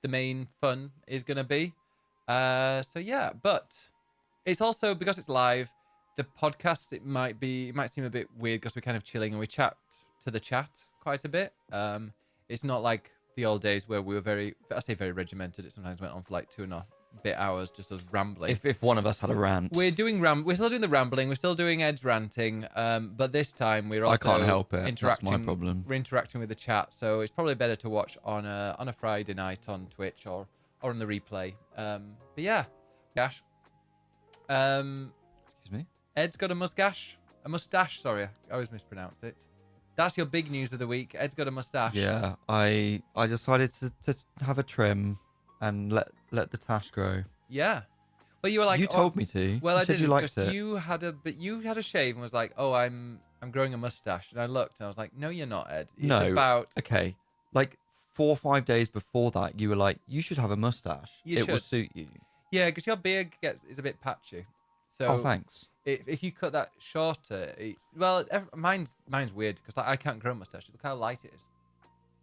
the main fun is going to be. So yeah, but it's also because it's live. The podcast it might seem a bit weird because we're kind of chilling and we chat to the chat quite a bit. It's not like the old days where we were very regimented. It sometimes went on for like 2.5 hours just us rambling. If one of us had a rant, we're still doing the rambling. We're still doing Ed's ranting. But this time we're also I can't help it. Interacting. That's my problem. We're interacting with the chat, so it's probably better to watch on a Friday night on Twitch or on the replay. But yeah, Gash. Excuse me. Ed's got a mustache. Sorry, I always mispronounce it. That's your big news of the week. Ed's got a mustache. Yeah, I decided to have a trim and let the tash grow. Yeah. Well, you were like, you told me to. Well, you I said didn't. you liked it. You had a shave and was like, oh, I'm growing a mustache, and I looked and I was like, no, you're not, Ed. It's no. About okay. Like 4 or 5 days before that, you were like, you should have a mustache. It will suit you. Yeah, because your beard is a bit patchy. So oh, thanks. If you cut that shorter, mine's weird because I can't grow a mustache. Look how light it is.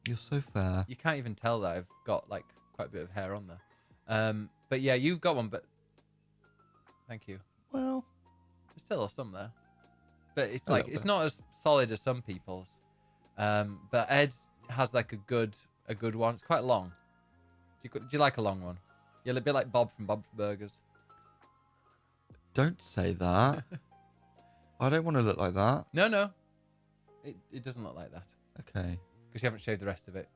You're so fair. You can't even tell that I've got like quite a bit of hair on there. But yeah, you've got one. But thank you. Well, there's still some there, but it's not as solid as some people's. But Ed's has like a good one. It's quite long. Do you like a long one? You're a bit like Bob from Bob's Burgers. Don't say that. I don't want to look like that. No. It doesn't look like that. Okay. Because you haven't shaved the rest of it.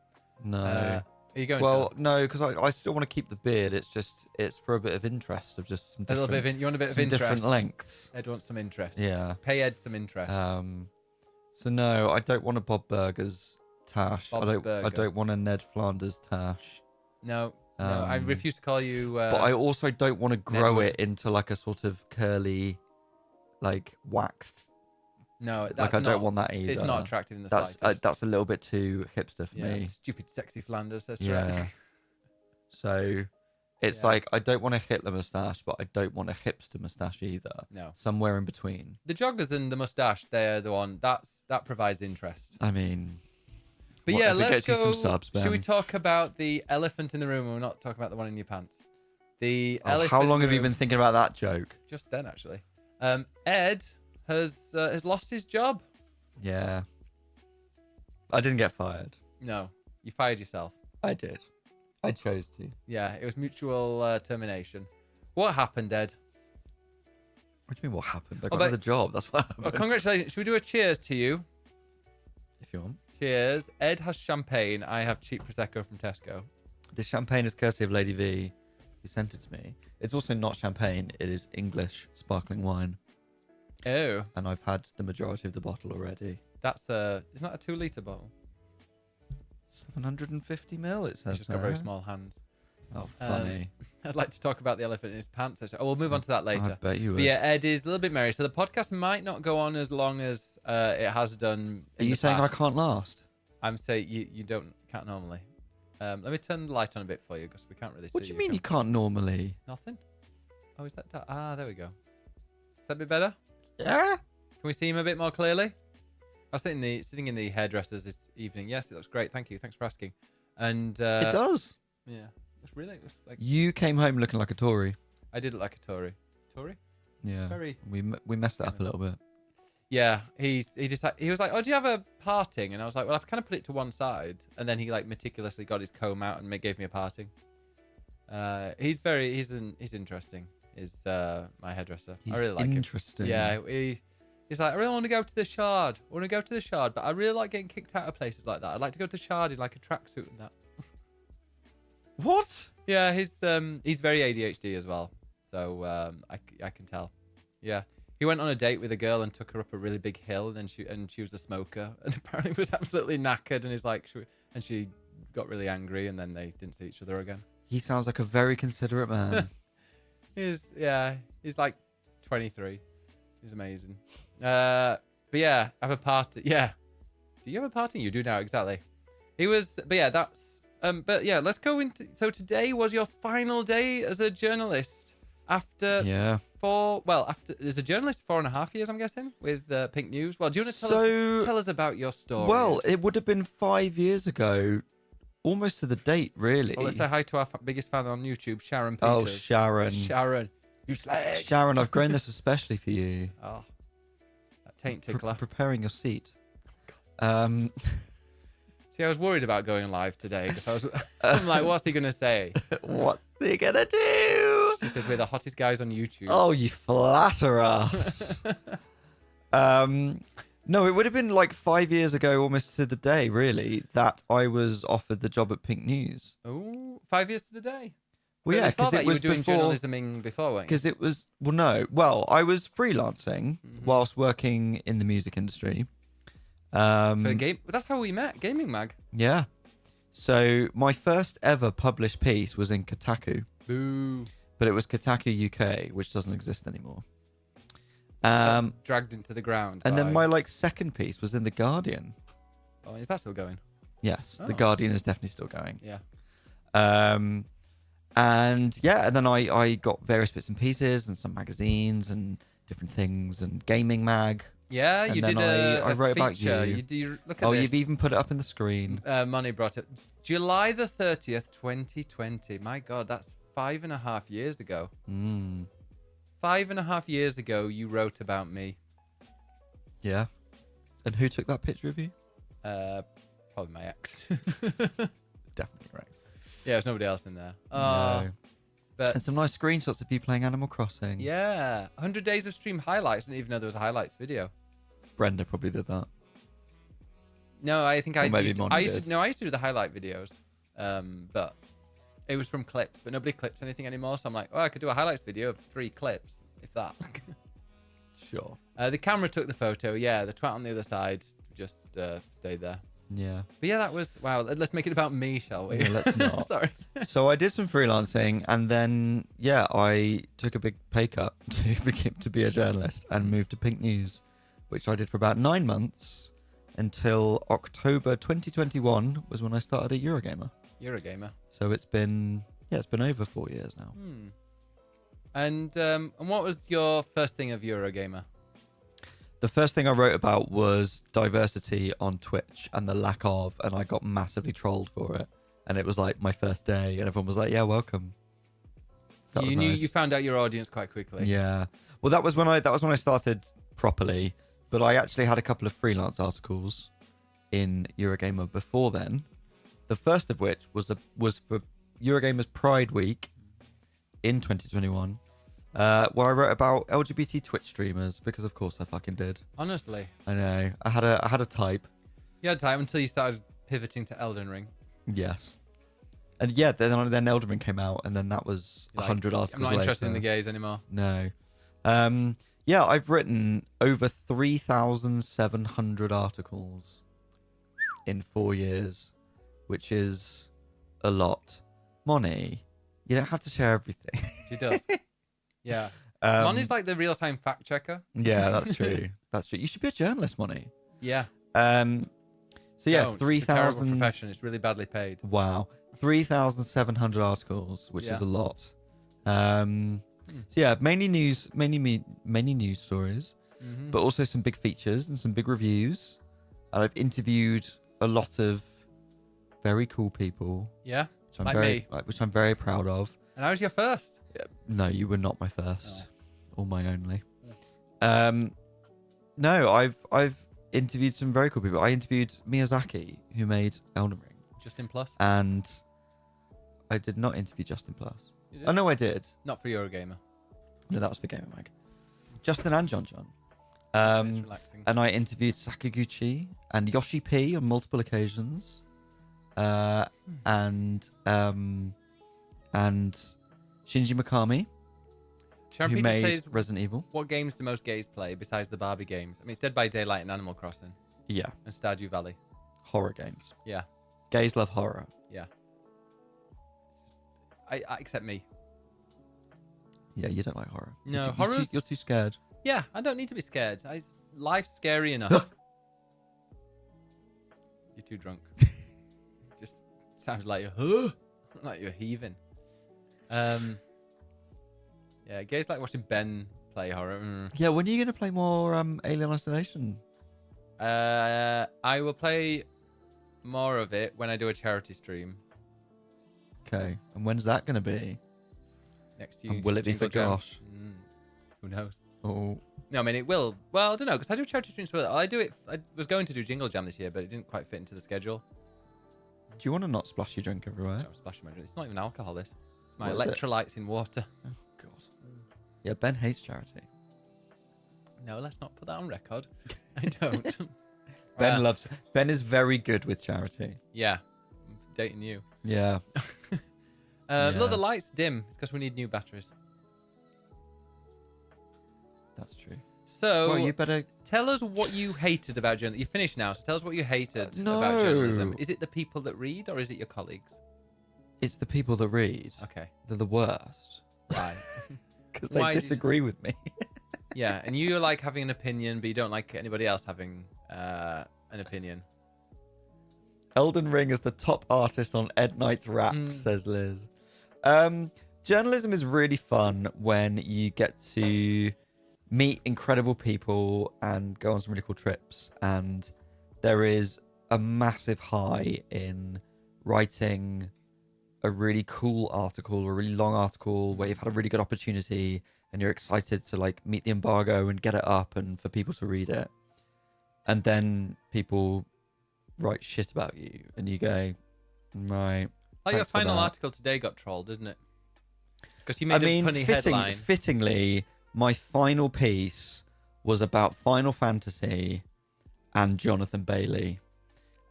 No. Are you going to? No, because I still want to keep the beard. It's for a bit of interest of just some different... you want a bit of interest. Different lengths. Ed wants some interest. Yeah. Pay Ed some interest. So no, I don't want a Bob Burgers tash. Bob's I don't want a Ned Flanders tash. No, I refuse to call you... but I also don't want to grow it into like a sort of curly, like waxed... No, I don't want that either. It's not attractive in the slightest. That's a little bit too hipster for me. Stupid, sexy Flanders. That's right. Yeah. So it's like I don't want a Hitler moustache, but I don't want a hipster moustache either. No. Somewhere in between. The joggers and the moustache, they're the one that provides interest. I mean, but yeah, let's go. Some subs, Ben? Should we talk about the elephant in the room? We're not talking about the one in your pants. The elephant. How long have you been thinking about that joke? Just then, actually. Ed has lost his job. Yeah. I didn't get fired. No, you fired yourself. I did. I chose to. Yeah, it was mutual termination. What happened, Ed? What do you mean what happened? I got another job. That's what happened. Oh, congratulations. Should we do a cheers to you? If you want. Cheers. Ed has champagne. I have cheap Prosecco from Tesco. The champagne is courtesy of Lady V, who sent it to me. It's also not champagne. It is English sparkling wine. Oh. And I've had the majority of the bottle already. Isn't that a 2-litre bottle? 750 ml, it says. He's just got very small hands. Oh, funny. I'd like to talk about the elephant in his pants. We'll move on to that later. I bet you would. But yeah, Ed is a little bit merry. So the podcast might not go on as long as it has done. Are you saying past. I can't last? I'm saying you can't normally. Let me turn the light on a bit for you because we can't really see. What do you mean you can't normally? Nothing. Oh, is that dark? There we go. Is that a bit better? Yeah. Can we see him a bit more clearly? I was sitting in the hairdressers this evening. Yes, it looks great. Thank you. Thanks for asking. And it does. Yeah. It was like you came home looking like a Tory. I did look like a Tory. Tory? Yeah. Very. We messed it up a little bit. Yeah. He was like, oh, do you have a parting? And I was like, well, I've kind of put it to one side. And then he like meticulously got his comb out and gave me a parting. He's interesting. Is my hairdresser. I really like interesting. Him. Yeah. He's like, I really want to go to the Shard. But I really like getting kicked out of places like that. I'd like to go to the Shard in like a tracksuit and that. What? Yeah, he's very ADHD as well. So I can tell. Yeah. He went on a date with a girl and took her up a really big hill, and then she was a smoker, and apparently was absolutely knackered, and he's like, she got really angry, and then they didn't see each other again. He sounds like a very considerate man. He's like 23. He's amazing. But yeah, I have a party. Yeah. Do you have a party? You do now, exactly. But yeah, let's go into, so today was your final day as a journalist after as a journalist 4.5 years, I'm guessing, with Pink News. Well, do you want to tell us about your story? Well, it would have been 5 years ago almost to the date, really. Well, let's say hi to our biggest fan on YouTube, Sharon Oh, Peters. Sharon. Sharon. You slag. Sharon, I've grown this especially for you. Oh, that taint tickler. Preparing your seat. See, I was worried about going live today because I'm like, what's he going to say? What's he going to do? She says, we're the hottest guys on YouTube. Oh, you flatter us. No, it would have been like 5 years ago, almost to the day, really, that I was offered the job at Pink News. Oh, 5 years to the day. Well, yeah, because it was you were doing before. journalisming before, weren't you? Because it was I was freelancing whilst working in the music industry. For game, that's how we met. Gaming Mag. Yeah. So my first ever published piece was in Kotaku. Boo. But it was Kotaku UK, which doesn't exist anymore. Dragged into the ground. And then my second piece was in The Guardian. Oh, is that still going? Yes, Oh. The Guardian is definitely still going. Yeah. And then I got various bits and pieces and some magazines and different things and Gaming Mag. Yeah, you did I wrote about feature. you. Look at Oh, this. you've even put it up in the screen. Money brought it. July the 30th, 2020. My God, that's 5.5 years ago. 5.5 years ago, you wrote about me. Yeah. And who took that picture of you? Probably my ex. Definitely your ex. Yeah, there's nobody else in there. No. But And some nice screenshots of you playing Animal Crossing. yeah, 100 days of stream highlights. Didn't even know there was a highlights video. Brenda probably did that. No, I think I maybe used to, Monty I used did. to, no, I used to do the highlight videos, but it was from clips. But nobody clips anything anymore, so I'm like, oh, I could do a highlights video of 3 clips, if that. Sure. The camera took the photo. Yeah, the twat on the other side just stayed there. Yeah. But yeah, that was wow. Let's make it about me, shall we? Yeah, let's not. Sorry. So I did some freelancing, and then I took a big pay cut to be a journalist and moved to Pink News, which I did for about 9 months until October 2021 was when I started at Eurogamer. You're a gamer. So it's been over 4 years now. And what was your first thing of Eurogamer? The first thing I wrote about was diversity on Twitch and the lack of, and I got massively trolled for it. And it was like my first day, and everyone was like, "Yeah, welcome." So that was nice. You found out your audience quite quickly. Yeah. Well, that was when I started properly, but I actually had a couple of freelance articles in Eurogamer before then. The first of which was for Eurogamer's Pride Week in 2021. Where I wrote about LGBT Twitch streamers because, of course, I fucking did. Honestly. I know. I had a type. You had time until you started pivoting to Elden Ring. Yes. And yeah, then Elden Ring came out, and then that was 100 articles I'm not later. interested in the gays anymore. No. Yeah, I've written over 3,700 articles in 4 years, which is a lot. Moni, you don't have to share everything. She does. Yeah. Moni's like the real-time fact checker. Yeah, that's true. That's true. You should be a journalist, Moni. Yeah. So yeah, Don't. It's a terrible 3,000. profession. It's really badly paid. Wow, 3,700 articles, which is a lot. So yeah, mainly news stories, but also some big features and some big reviews. And I've interviewed a lot of very cool people. Yeah. Which I'm very proud of. And how was your first? No, you were not my first, or my only. Yeah. No, I've interviewed some very cool people. I interviewed Miyazaki, who made Elden Ring. Justin Plus? And I did not interview Justin Plus. You did? Oh no, I did. Not for Eurogamer. No, that was for Gamer Mag. Justin and John. It's relaxing. And I interviewed Sakaguchi and Yoshi P on multiple occasions. And Shinji Mikami, Sharon who Peter made says, Resident Evil. what games do most gays play besides the Barbie games? I mean, it's Dead by Daylight and Animal Crossing Yeah, and Stardew Valley. horror games. Yeah. Gays love horror. Yeah. I except me. Yeah, you don't like horror. No, you're horror's- you're too scared. Yeah, I don't need to be scared. Life's scary enough. You're too drunk. Just sounds like you're, like you're heaving. Yeah, gays like watching Ben play horror. Yeah, when are you going to play more Alien Isolation? I will play more of it when I do a charity stream Okay. And when's that going to be? next year. And will it be for Josh? Who knows? Oh. No, I mean, it will. Well, I don't know, because I do charity streams with it. I do it. I was going to do Jingle Jam this year, but it didn't quite fit into the schedule. Do you want to not splash your drink everywhere? So I'm splashing my drink. It's not even alcohol, this. It's my What is it? electrolytes in water. Oh, God. Yeah, Ben hates charity. No, let's not put that on record. I don't. Ben is very good with charity. Yeah. I'm dating you. Yeah. Look, the light's dim. It's because we need new batteries. That's true. So, Well, you better... tell us what you hated about journalism. You're finished now, so tell us what you hated about journalism. Is it the people that read, or is it your colleagues? It's the people that read. Okay. They're the worst. Right. Because they disagree with me. Yeah, and you like having an opinion, but you don't like anybody else having an opinion. Elden Ring is the top artist on Ed Knight's rap, says Liz. Journalism is really fun when you get to meet incredible people and go on some really cool trips. And there is a massive high in writing a really cool article, a really long article where you've had a really good opportunity and you're excited to like meet the embargo and get it up and for people to read it. And then people write shit about you and you go, right. Like your final article today got trolled, didn't it? Because you made a funny headline. Fittingly, my final piece was about Final Fantasy and Jonathan Bailey.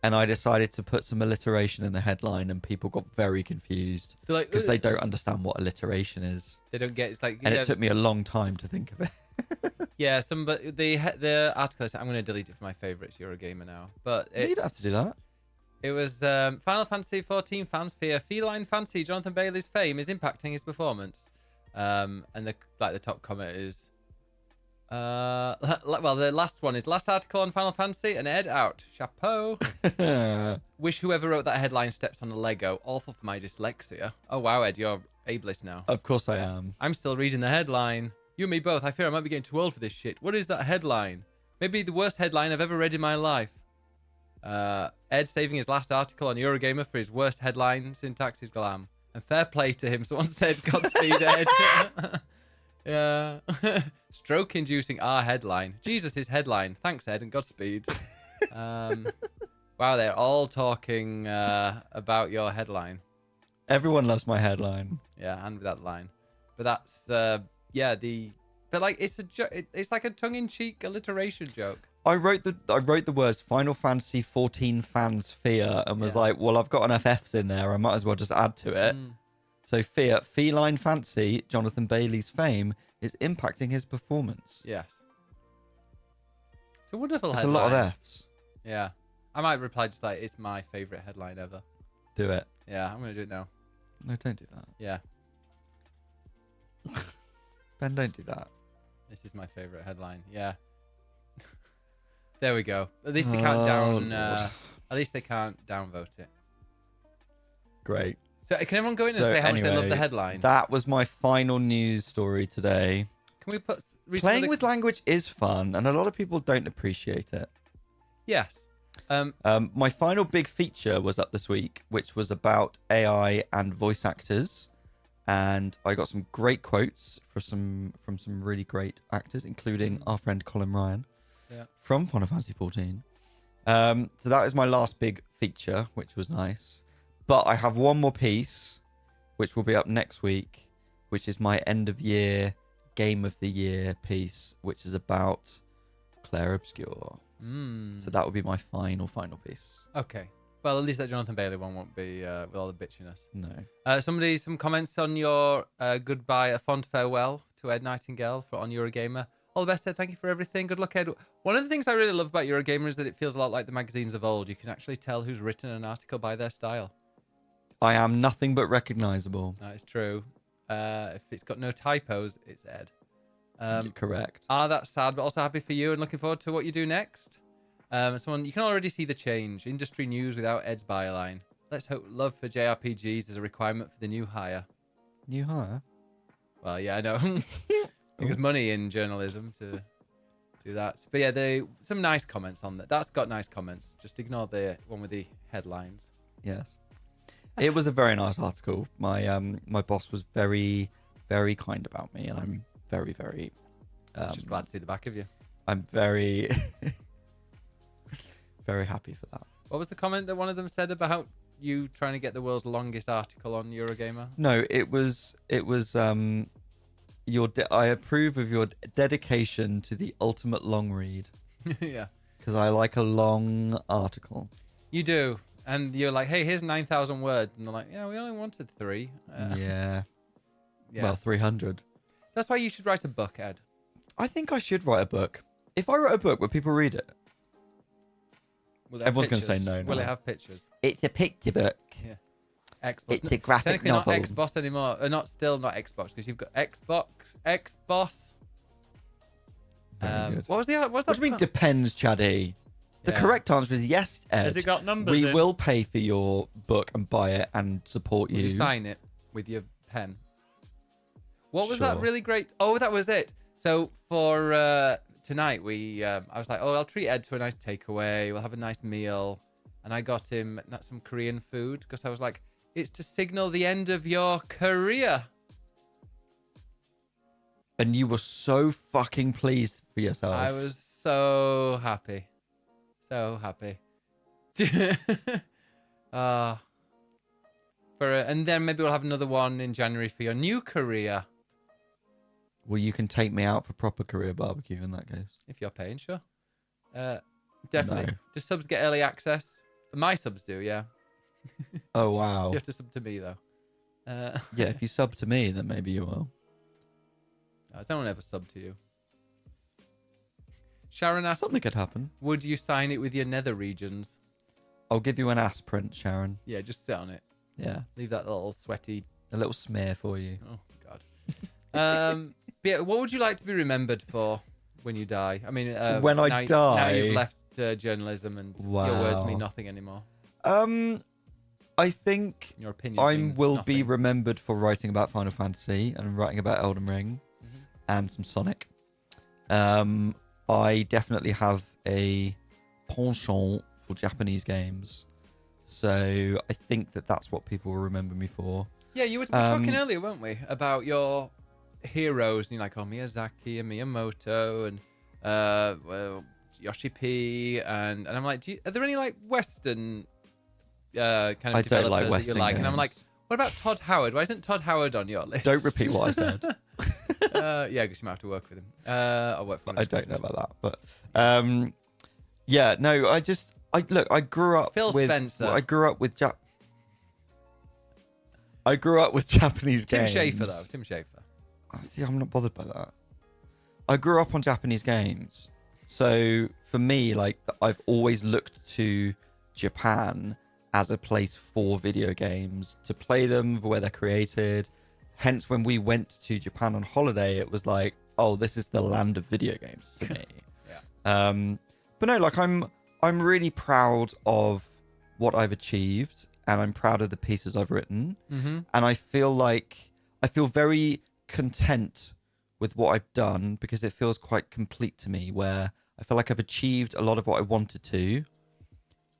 And I decided to put some alliteration in the headline and people got very confused because they don't understand what alliteration is. They don't get it's like. And it took me a long time to think of it. Yeah, the article, I'm going to delete it from my favorites, Eurogamer now. But You don't have to do that. It was Final Fantasy 14 fans fear feline fancy Jonathan Bailey's fame is impacting his performance. And the top comment is, well, the last one is last article on Final Fantasy and Ed out. Chapeau. Wish whoever wrote that headline steps on a Lego. Awful for my dyslexia. Oh wow, Ed, you're ableist now. Of course I am. I'm still reading the headline. You and me both. I fear I might be getting too old for this shit. What is that headline? Maybe the worst headline I've ever read in my life. Ed saving his last article on Eurogamer for his worst headline. Syntax is glam. And fair play to him. Someone said, Godspeed, Ed. Yeah. Stroke-inducing our headline. Jesus, his headline. Thanks, Ed, and Godspeed. Wow, they're all talking about your headline. Everyone loves my headline. Yeah, and that line. But that's, but like, it's like a tongue-in-cheek alliteration joke. I wrote the words Final Fantasy 14 fans fear and was like, well, I've got enough F's in there. I might as well just add to it. So fear, feline fancy, Jonathan Bailey's fame is impacting his performance. Yes. It's a wonderful That's headline. a lot of F's. Yeah. I might reply just like, it's my favorite headline ever. Do it. Yeah, I'm going to do it now. No, don't do that. Yeah. Ben, don't do that. This is my favorite headline. Yeah. There we go. At least they can't downvote it. Great. So can everyone go in and say how much they love the headline? That was my final news story today. Can we put playing with language is fun, and a lot of people don't appreciate it. Yes. My final big feature was up this week, which was about AI and voice actors, and I got some great quotes from some really great actors, including our friend Colin Ryan from Final Fantasy 14. So that was my last big feature, which was nice. But I have one more piece, which will be up next week, which is my end of year game of the year piece, which is about Claire Obscure. So that would be my final piece. Okay. Well, at least that Jonathan Bailey one won't be with all the bitchiness. No. Some comments on your goodbye, a fond farewell to Ed Nightingale on Eurogamer. All the best, Ed. Thank you for everything. Good luck, Ed. One of the things I really love about Eurogamer is that it feels a lot like the magazines of old. You can actually tell who's written an article by their style. I am nothing but recognizable. That is true. If it's got no typos, it's Ed. Correct. That's sad, but also happy for you and looking forward to what you do next. You can already see the change. Industry news without Ed's byline. Let's hope love for JRPGs is a requirement for the new hire. New hire? Well, yeah, I know. Because money in journalism to do that. But yeah, some nice comments on that. That's got nice comments. Just ignore the one with the headlines. Yes. It was a very nice article. My boss was very, very kind about me, and I'm very, very. Just glad to see the back of you. I'm very, very happy for that. What was the comment that one of them said about you trying to get the world's longest article on Eurogamer? No, it was I approve of your dedication to the ultimate long read. Yeah. Because I like a long article. You do. And you're like, hey, here's 9,000 words. And they're like, yeah, we only wanted 3. Yeah. Yeah. Well, 300. That's why you should write a book, Ed. I think I should write a book. If I wrote a book, would people read it? Everyone's going to say no. Will it have pictures? It's a picture book. Yeah. Xbox. It's a graphic novel. novel. Not Xbox anymore. Not Xbox, because you've got Xbox. Very good. What was that? What do you mean depends, Chaddy? The correct answer is yes, Ed. Has it got numbers We in? will pay for your book and buy it and support Will you. you sign it with your pen? What was that Sure. really great? Oh, that was it. So for tonight, I was like, oh, I'll treat Ed to a nice takeaway. We'll have a nice meal. And I got him some Korean food because I was like, it's to signal the end of your career. And you were so fucking pleased for yourself. I was so happy. So happy. And then maybe we'll have another one in January for your new career. Well, you can take me out for proper career barbecue in that case. If you're paying, sure. Definitely. No. Do subs get early access? My subs do, yeah. Oh, wow. You have to sub to me, though. Yeah, if you sub to me, then maybe you will. Has anyone ever sub to you? Sharon asked, Something could happen. would you sign it with your nether regions? I'll give you an ass print, Sharon. Yeah, just sit on it. Yeah. Leave that little sweaty... A little smear for you. Oh, God. But yeah, what would you like to be remembered for when you die? I mean, When I now die? you've left journalism and your words mean Wow. nothing anymore. I think Your opinions I mean will nothing. be remembered for writing about Final Fantasy and writing about Elden Ring and some Sonic. I definitely have a penchant for Japanese games. So I think that's what people will remember me for. Yeah, you were talking earlier, weren't we, about your heroes? And you're like, oh, Miyazaki and Miyamoto and Yoshi P. And I'm like, are there any like Western kind of I developers don't like that you Western like? And I'm like, games. what about Todd Howard? Why isn't Todd Howard on your list? Don't repeat what I said. Yeah, because you might have to work with him. I'll work for him. I don't know about that, but yeah, no, I grew up Phil with Spencer. I grew up with Japanese Tim games. Schafer, though. Tim Schafer. See, I'm not bothered by that. I grew up on Japanese games. So for me, like, I've always looked to Japan as a place for video games, to play them, for where they're created. Hence, when we went to Japan on holiday, it was like, oh, this is the land of video games for me. Yeah. But no, like, I'm really proud of what I've achieved, and I'm proud of the pieces I've written. Mm-hmm. And I feel very content with what I've done because it feels quite complete to me, where I feel like I've achieved a lot of what I wanted to,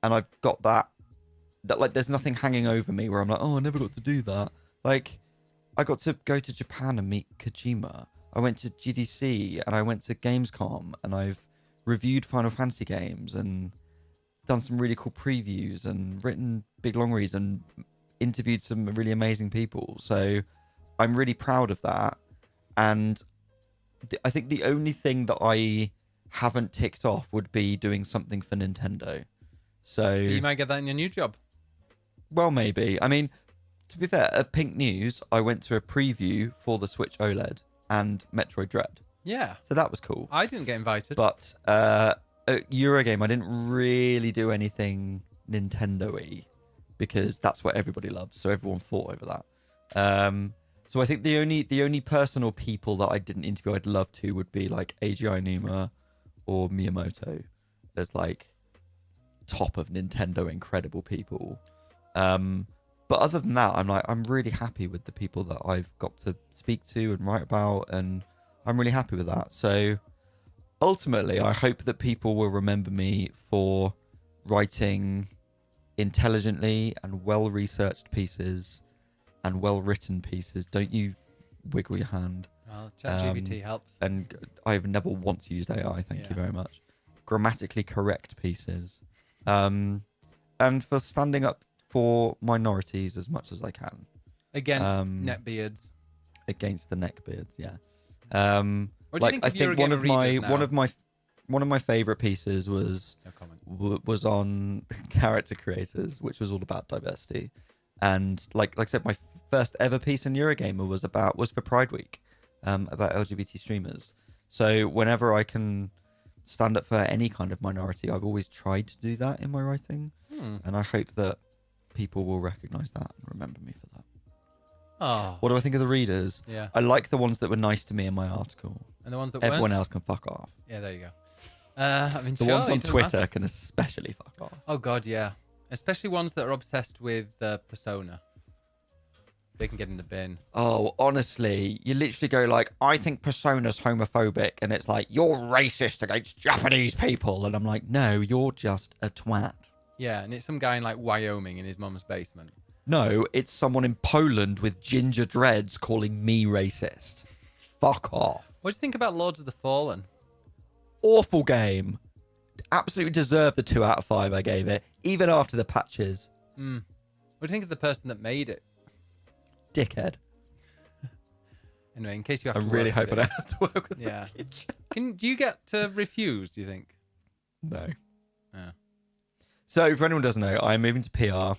and I've got that like there's nothing hanging over me where I'm like, oh, I never got to do that. Like, I got to go to Japan and meet Kojima. I went to GDC and I went to Gamescom and I've reviewed Final Fantasy games and done some really cool previews and written big long reads and interviewed some really amazing people. So I'm really proud of that. And I think the only thing that I haven't ticked off would be doing something for Nintendo. So You might get that in your new job. well, maybe. I mean, to be fair, at Pink News, I went to a preview for the Switch OLED and Metroid Dread. Yeah. So that was cool. I didn't get invited. But at Eurogame, I didn't really do anything Nintendo-y because that's what everybody loves. So everyone fought over that. So I think the only person or people that I didn't interview I'd love to would be like AGI Numa or Miyamoto as like top of Nintendo incredible people. But other than that, I'm really happy with the people that I've got to speak to and write about, and I'm really happy with that. So ultimately, I hope that people will remember me for writing intelligently and well-researched pieces and well-written pieces. Don't you wiggle your hand. Well, ChatGPT helps. And I've never once used AI, thank you very much. Grammatically correct pieces. And for standing up for minorities as much as I can. Against neckbeards. Against the neckbeards, yeah. What do you think I think one of my favorite pieces was was on character creators, which was all about diversity. And like I said, my first ever piece in Eurogamer was for Pride Week, about LGBT streamers. So whenever I can stand up for any kind of minority, I've always tried to do that in my writing. And I hope that people will recognize that and remember me for that. Oh. What do I think of the readers? Yeah. I like the ones that were nice to me in my article. And the ones that everyone weren't? else can fuck off. Yeah, there you go. I mean, the ones on Twitter can especially fuck off. Oh god, yeah. Especially ones that are obsessed with Persona. They can get in the bin. Oh, honestly, you literally go like, I think Persona's homophobic, and it's like, you're racist against Japanese people, and I'm like, no, you're just a twat. Yeah, and it's some guy in like Wyoming in his mum's basement. No, it's someone in Poland with ginger dreads calling me racist. Fuck off. What do you think about Lords of the Fallen? Awful game. Absolutely deserved the 2 out of 5 I gave it, even after the patches. What do you think of the person that made it? Dickhead. Anyway, in case you have to I'm really hoping I have to work with yeah. in the future. Do you get to refuse, do you think? No. Yeah. So, for anyone who doesn't know, I'm moving to PR.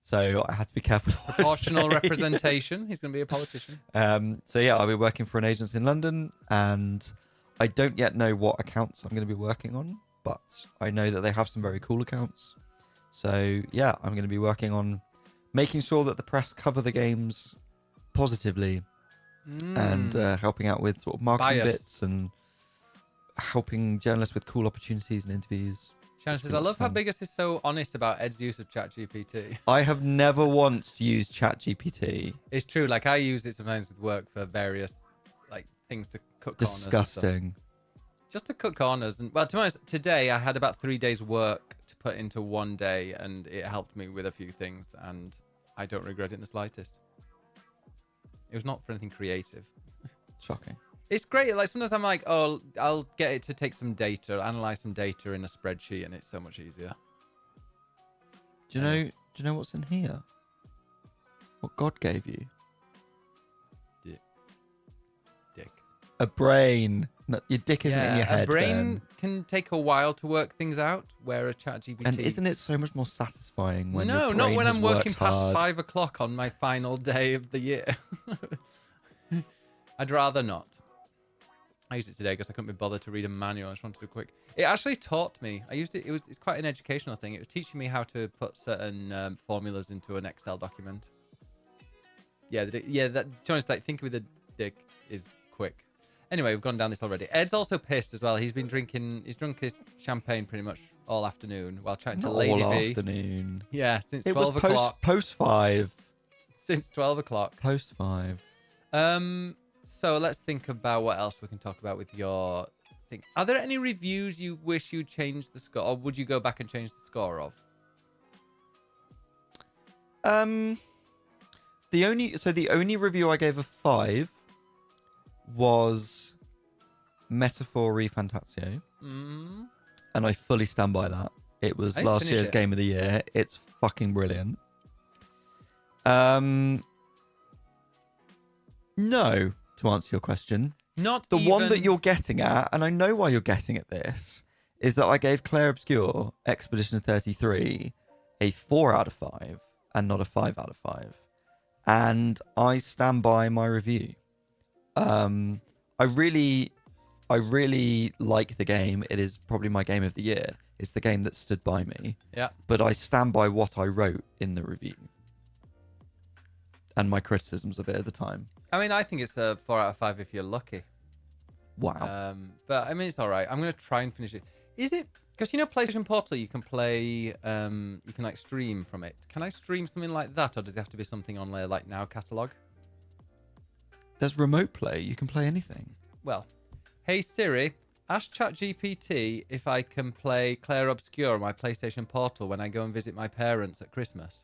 So, I have to be careful. Proportional representation. He's going to be a politician. So, yeah, I'll be working for an agency in London, and I don't yet know what accounts I'm going to be working on, but I know that they have some very cool accounts. So, yeah, I'm going to be working on making sure that the press cover the games positively and helping out with sort of marketing bits and helping journalists with cool opportunities and interviews. Shannon says, I love how Biggest is so honest about Ed's use of ChatGPT. I have never once used ChatGPT. It's true. Like, I use it sometimes with work for various like things to cut corners. Disgusting. Just to cut corners. And well, to be honest, today I had about 3 days work to put into one day, and it helped me with a few things, and I don't regret it in the slightest. It was not for anything creative. Shocking. It's great. Like, sometimes I'm like, oh, I'll get it to take some data, analyze some data in a spreadsheet, and it's so much easier. Do you know what's in here? What God gave you? Dick. A brain. No, your dick isn't in your head. A brain then. can take a while to work things out, where a ChatGPT. And isn't it so much more satisfying when No, your brain not when has I'm working past hard? 5 o'clock on my final day of the year. I'd rather not. I used it today because I couldn't be bothered to read a manual. I just wanted to do quick. It actually taught me. I used it. It's quite an educational thing. It was teaching me how to put certain formulas into an Excel document. Yeah, that. To be honest, like thinking with a dick is quick. Anyway, we've gone down this already. Ed's also pissed as well. He's drunk his champagne pretty much all afternoon while chatting to Lady all V. Afternoon. Yeah, since it 12 was o'clock. Post 5. Since 12 o'clock. Post 5. So let's think about what else we can talk about with your thing. Are there any reviews you wish you changed the score, or would you go back and change the score of? The only review I gave a 5 was Metaphor Refantatio. And I fully stand by that. It was last year's game of the year. It's fucking brilliant. No, to answer your question. Not the even... one that you're getting at, and I know why you're getting at this, is that I gave Claire Obscure Expedition 33 a 4 out of 5 and not a 5 out of 5. And I stand by my review. I really like the game. It is probably my game of the year. It's the game that stood by me. Yeah. But I stand by what I wrote in the review. And my criticisms of it at the time. I mean, I think it's a 4 out of 5 if you're lucky. Wow. But I mean, it's all right. I'm going to try and finish it. Is it... Because, PlayStation Portal, you can play... you can, like, stream from it. Can I stream something like that, or does it have to be something on their, like, Now catalogue? There's remote play. You can play anything. Well, hey, Siri, Ask ChatGPT if I can play Clair Obscure on my PlayStation Portal when I go and visit my parents at Christmas.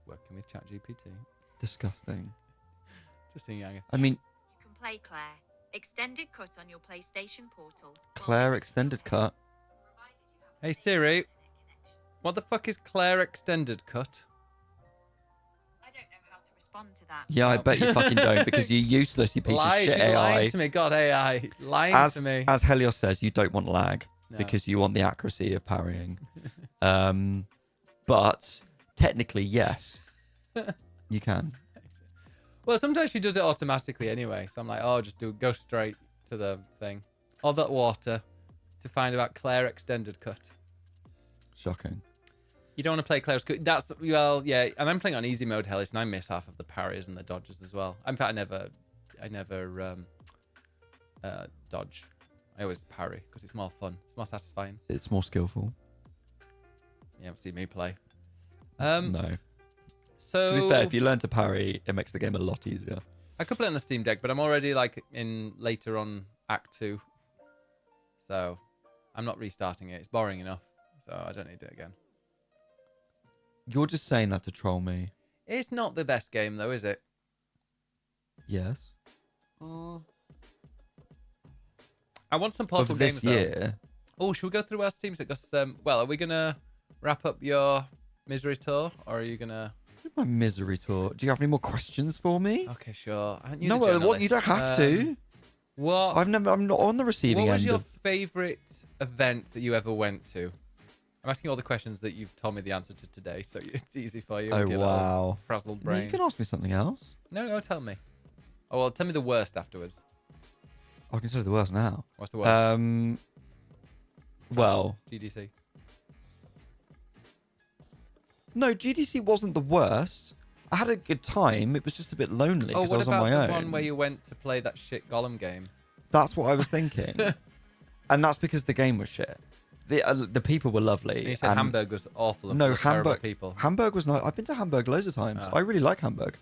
Working with ChatGPT. Disgusting. Just seeing. I mean, You can play Claire Extended Cut on your PlayStation Portal. Claire Extended Cut. Hey Siri, what the fuck is Clair Extended Cut? I don't know how to respond to that. Yeah, I No. bet you fucking don't, because you're useless, you piece of shit She's AI. lying to me. God, AI. Lying to me. As Helios says, you don't want lag No. because you want the accuracy of parrying. But technically, yes, you can. Well, sometimes she does it automatically anyway. So I'm like, oh, just go straight to the thing. All that water to find about Clair Extended Cut. Shocking. You don't want to play Claire's Cut. That's, well, yeah. And I'm playing on easy mode, Hellis, and I miss half of the parries and the dodges as well. In fact, I never dodge. I always parry because it's more fun. It's more satisfying. It's more skillful. You haven't seen me play. No. So To be fair, if you learn to parry, it makes the game a lot easier. I could play on the Steam Deck, but I'm already like in later on Act 2. So I'm not restarting it. It's boring enough. So I don't need it again. You're just saying that to troll me. It's not the best game though, is it? Yes. I want some Portal Of this games year. though. Oh, should we go through our Steams? Because well, are we gonna wrap up your misery tour, or are you gonna? My misery tour. Do you have any more questions for me? Okay, sure. Aren't you No, the what? You don't have journalist? to. What? I'm not on the receiving What was end your of. favorite event that you ever went to? I'm asking all the questions that you've told me the answer to today, so it's easy for you. Oh with your little wow. frazzled No, brain. you can ask me something else. No, tell me. Oh well, tell me the worst afterwards. I can tell you the worst now. What's the worst? Well, GDC. no, GDC wasn't the worst. I had a good time. It was just a bit lonely Oh, because I what was on about my the own. one where you went to play that shit Gollum game? That's what I was thinking, and that's because the game was shit. The people were lovely. And you said and Hamburg was awful and No, full of terrible Hamburg. people. Hamburg was not. I've been to Hamburg loads of times. Oh. I really like Hamburg,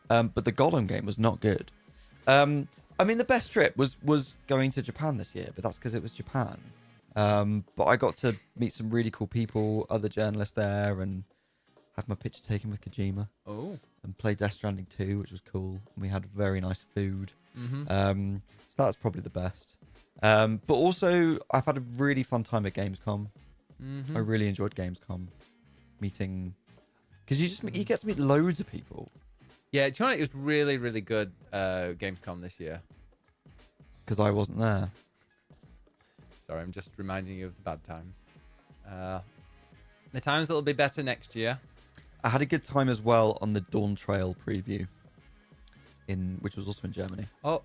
but the Gollum game was not good. I mean, the best trip was going to Japan this year, but that's because it was Japan. But I got to meet some really cool people, other journalists there, and have my picture taken with Kojima. Oh. And play Death Stranding 2, which was cool. And we had very nice food. Mm-hmm. So that's probably the best. But also, I've had a really fun time at Gamescom. Mm-hmm. I really enjoyed Gamescom. Meeting... Because you get to meet loads of people. Yeah, do you know what? It was really, really good Gamescom this year. Because I wasn't there. Sorry, I'm just reminding you of the bad times. The times that'll be better next year. I had a good time as well on the Dawn Trail preview, which was also in Germany. Oh,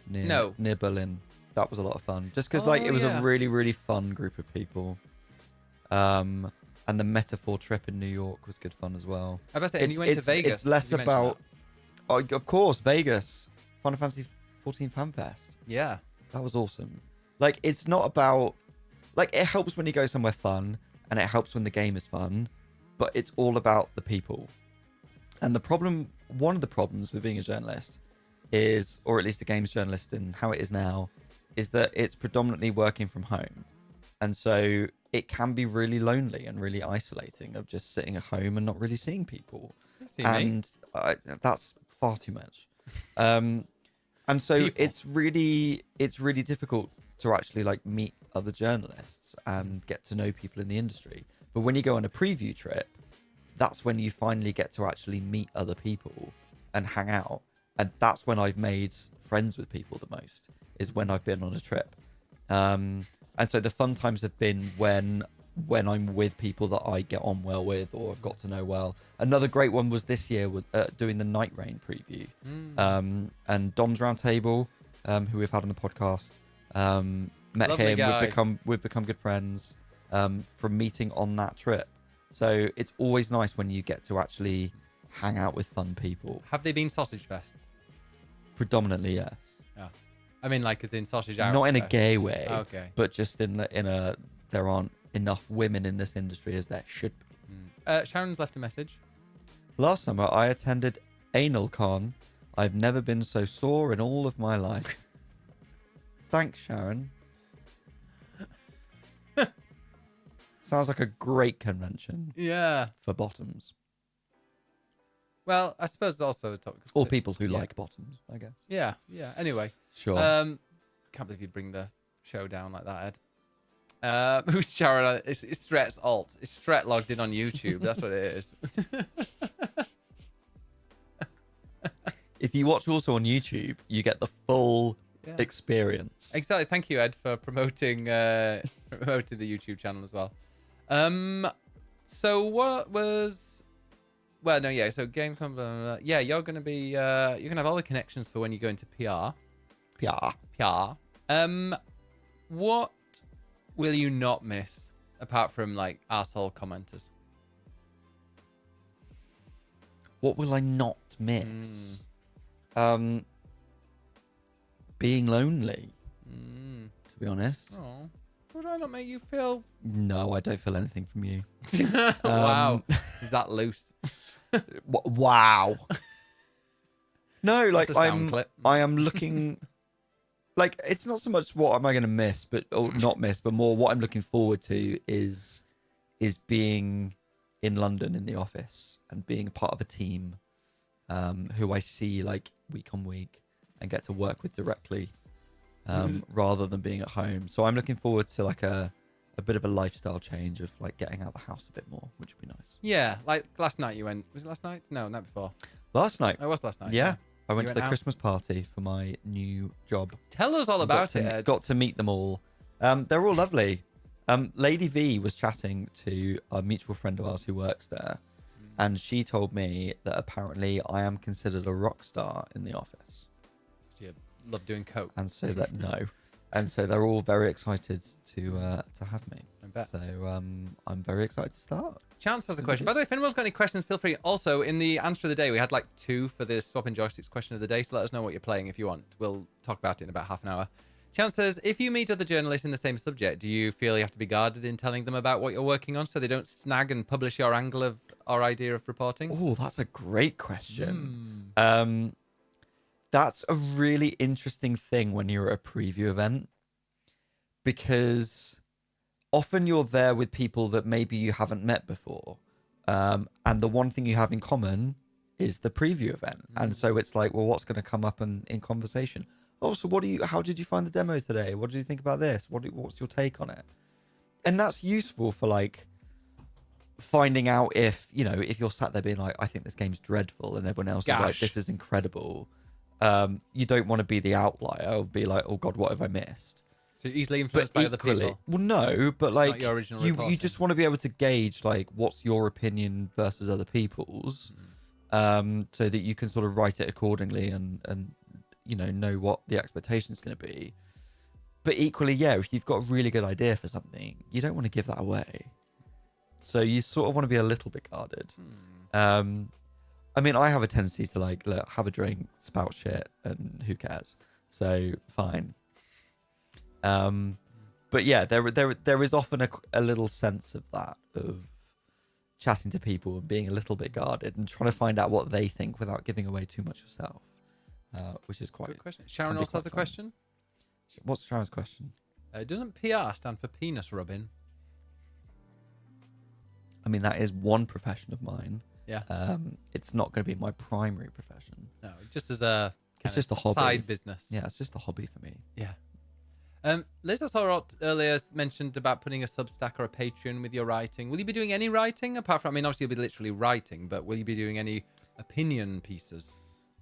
Near Berlin. That was a lot of fun. Just because Oh, it was yeah. a really, really fun group of people. And the Metaphor trip in New York was good fun as well. I was about to say, and you went to Vegas. It's less Did you mention about... Oh, of course, Vegas. Final Fantasy 14 Fan Fest. that? Yeah. That was awesome. Like, it's not about... Like, it helps when you go somewhere fun, and it helps when the game is fun, but it's all about the people. And one of the problems with being a journalist is, or at least a games journalist and how it is now, is that it's predominantly working from home. And so it can be really lonely and really isolating of just sitting at home and not really seeing people. See me. And that's far too much. And so People. it's really difficult to actually like meet other journalists and get to know people in the industry. But when you go on a preview trip, that's when you finally get to actually meet other people and hang out. And that's when I've made friends with people the most, is when I've been on a trip. And so the fun times have been when I'm with people that I get on well with or I've got to know well. Another great one was this year with doing the Night Rain preview. And Dom's Roundtable, who we've had on the podcast, met Lovely him. guy. We've become good friends from meeting on that trip. So it's always nice when you get to actually hang out with fun people. Have they been sausage fests? Predominantly, yes. Oh. I mean, like, as in sausage out. Not in a fest. gay way, Okay. but just in a there aren't enough women in this industry as there should be. Sharon's left a message. Last summer, I attended AnalCon. I've never been so sore in all of my life. Thanks, Sharon. Sounds like a great convention Yeah. for bottoms. Well, I suppose it's also a topic. Or people who like bottoms, I guess. Yeah. Anyway. Sure. Can't believe you'd bring the show down like that, Ed. Who's Sharon? It's Stret's alt. It's Stret logged in on YouTube. That's what it is. If you watch also on YouTube, you get the full experience. Exactly. Thank you, Ed, for promoting the YouTube channel as well. So what was? Well, no, yeah. So Gamescom, yeah, you're gonna have all the connections for when you go into PR. PR. What will you not miss apart from like arsehole commenters? What will I not miss? Being lonely, to be honest. Oh, would I not make you feel? No, I don't feel anything from you. Wow, is that loose? Wow. No, like That's a sound clip. I am looking. Like, it's not so much what am I going to miss, or not miss, but more what I'm looking forward to is being in London in the office and being a part of a team who I see like week on week and get to work with directly rather than being at home. So I'm looking forward to like a bit of a lifestyle change of like getting out of the house a bit more, which would be nice. Yeah, like last night you went. Was it last night? No, night before. Last night. It was last night. Yeah. I went to the out? Christmas party for my new job. Tell us all about it, Ed. Got to meet them all. They're all lovely. Lady V was chatting to a mutual friend of ours who works there, and she told me that apparently I am considered a rock star in the office. Do you love doing coke? And so that and so they're all very excited to have me. I bet. So I'm very excited to start. Chance has a question. By the way, if anyone's got any questions, feel free. Also, in the answer of the day, we had like 2 for the swapping joysticks question of the day. So let us know what you're playing if you want. We'll talk about it in about half an hour. Chance says, if you meet other journalists in the same subject, do you feel you have to be guarded in telling them about what you're working on so they don't snag and publish your angle of our idea of reporting? Oh, that's a great question. That's a really interesting thing when you're at a preview event, because often you're there with people that maybe you haven't met before. And the one thing you have in common is the preview event. And so it's like, well, what's going to come up in conversation? Oh, so how did you find the demo today? What did you think about this? What's your take on it? And that's useful for like finding out if you're sat there being like, I think this game's dreadful, and everyone else is like, this is incredible. You don't want to be the outlier or be like, oh God, what have I missed? So easily influenced by other people. Well, no, but like your original you just want to be able to gauge like what's your opinion versus other people's, so that you can sort of write it accordingly and know what the expectation is going to be. But equally, yeah, if you've got a really good idea for something, you don't want to give that away. So you sort of want to be a little bit guarded. I mean, I have a tendency to like have a drink, spout shit, and who cares? So fine. But yeah, there is often a little sense of that, of chatting to people and being a little bit guarded and trying to find out what they think without giving away too much yourself, which is quite. Good question. Sharon also has a question. What's Sharon's question? Doesn't PR stand for penis rubbing? I mean, that is one profession of mine. Yeah. It's not going to be my primary profession. No, just as a it's just a hobby. Side business. Yeah, it's just a hobby for me. Yeah. Liz Sorot earlier mentioned about putting a Substack or a Patreon with your writing. Will you be doing any writing apart from? I mean, obviously you'll be literally writing, but will you be doing any opinion pieces?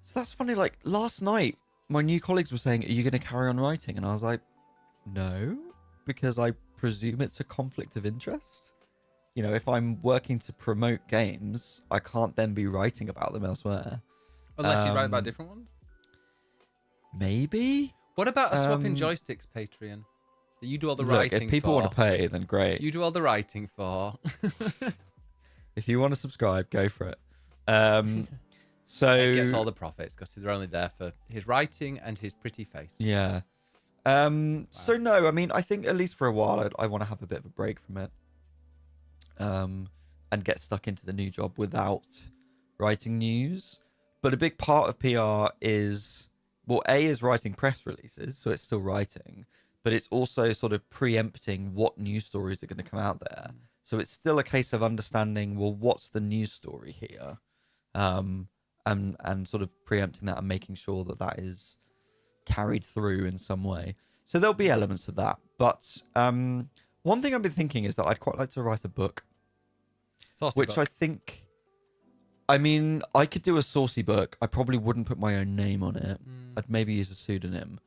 So that's funny. Like last night, my new colleagues were saying, "Are you going to carry on writing?" And I was like, "No," because I presume it's a conflict of interest. If I'm working to promote games, I can't then be writing about them elsewhere. Unless you write about different ones? Maybe? What about a Swapping Joysticks Patreon? That you do all the writing for? If people want to pay, then great. You do all the writing for. If you want to subscribe, go for it. So He gets all the profits because they're only there for his writing and his pretty face. Yeah. So no, I mean, I think at least for a while, I want to have a bit of a break from it. And get stuck into the new job without writing news. But a big part of PR is, well, A is writing press releases, so it's still writing, but it's also sort of preempting what news stories are going to come out there. So it's still a case of understanding, well, what's the news story here? And sort of preempting that and making sure that that is carried through in some way. So there'll be elements of that. But one thing I've been thinking is that I'd quite like to write a book. Saucy which book. I think, I mean, I could do a saucy book. I probably wouldn't put my own name on it. I'd maybe use a pseudonym.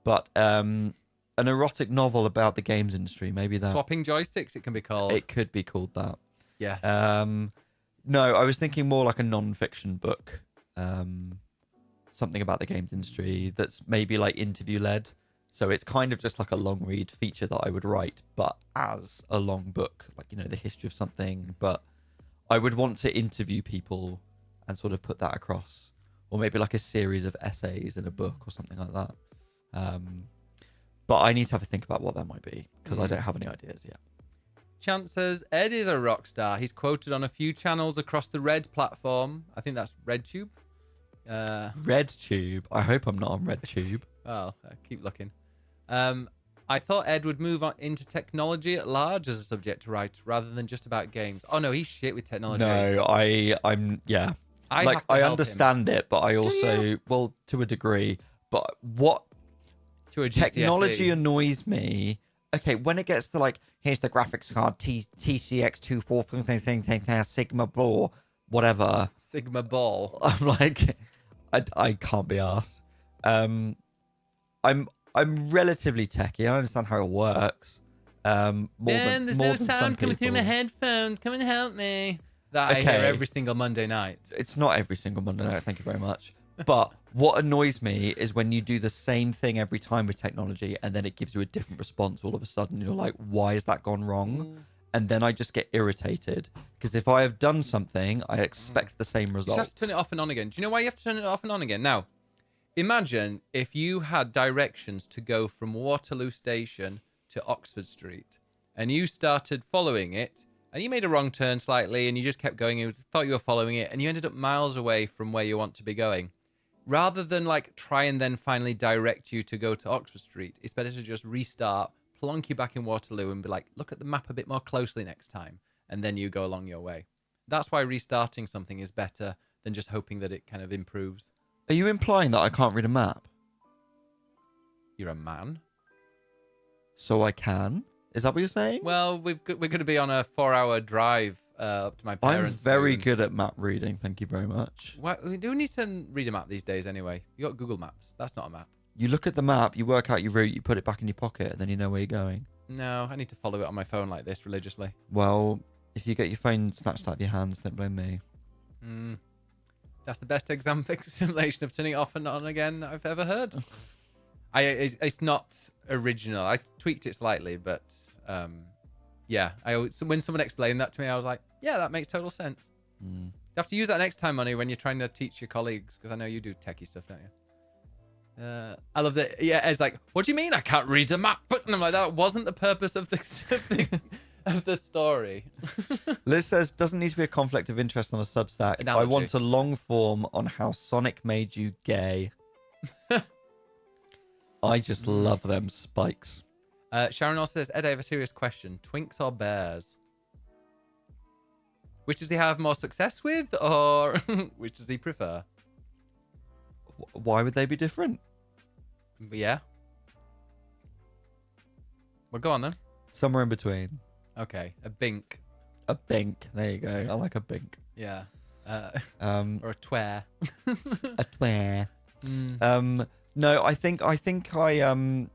But an erotic novel about the games industry, maybe that. Swapping joysticks, it can be called. It could be called that. Yes. No, I was thinking more like a non-fiction book. Something about the games industry that's maybe like interview-led. So it's kind of just like a long-read feature that I would write, but as a long book, like, you know, the history of something. But I would want to interview people and sort of put that across. Or maybe like a series of essays in a book or something like that. But I need to have a think about what that might be, because I don't have any ideas yet. Chance says, Ed is a rock star. He's quoted on a few channels across the Red platform. I think that's RedTube. RedTube. I hope I'm not on RedTube. Well, keep looking. I thought Ed would move on into technology at large as a subject to write, rather than just about games. Oh no, he's shit with technology. No, I'm yeah. I like have to I help understand it, but I also you? well, to a degree. But what to a GCSE. technology annoys me. Okay, when it gets to like, here's the graphics card, TCX 24 Sigma Ball, whatever. Sigma Ball. I'm like, I can't be asked. I'm relatively techy. I understand how it works. More Ben, than there's more no than sound some coming through my people. headphones. Come and help me. That I Okay. hear every single Monday night. It's not every single Monday night. Thank you very much. But what annoys me is when you do the same thing every time with technology and then it gives you a different response all of a sudden. You're like, why has that gone wrong? And then I just get irritated because if I have done something, I expect the same You result. just have to turn it off and on again. Do you know why you have to turn it off and on again? Now, imagine if you had directions to go from Waterloo Station to Oxford Street and you started following it and you made a wrong turn slightly and you just kept going and thought you were following it and you ended up miles away from where you want to be going. Rather than like try and then finally direct you to go to Oxford Street, it's better to just restart, plonk you back in Waterloo and be like, look at the map a bit more closely next time. And then you go along your way. That's why restarting something is better than just hoping that it kind of improves. Are you implying that I can't read a map? You're a man. So I can? Is that what you're saying? Well, we're going to be on a 4-hour drive up to my I'm parents. very soon. good at map reading. Thank you very much. We do need to read a map these days anyway. You got Google Maps. That's not a map. You look at the map, you work out your route, you put it back in your pocket, and then you know where you're going. No, I need to follow it on my phone like this religiously. Well, if you get your phone snatched out of your hands, don't blame me. That's the best simulation of turning it off and on again I've ever heard. It's not original. I tweaked it slightly, but yeah. When someone explained that to me, I was like, yeah, that makes total sense. You have to use that next time, Money, when you're trying to teach your colleagues, because I know you do techie stuff, don't you? I love that. Yeah, it's like, what do you mean I can't read a map? And I'm like, that wasn't the purpose of of the story. Liz says, doesn't need to be a conflict of interest on a Substack. Analogy. I want a long form on how Sonic made you gay. I just love them spikes. Sharon also says, Ed, I have a serious question. Twinks or bears? Which does he have more success with, or which does he prefer? Why would they be different? Yeah. Well, go on then. Somewhere in between. Okay, a bink. A bink. There you go. I like a bink. Yeah. Or a tware. a tware. No, I think to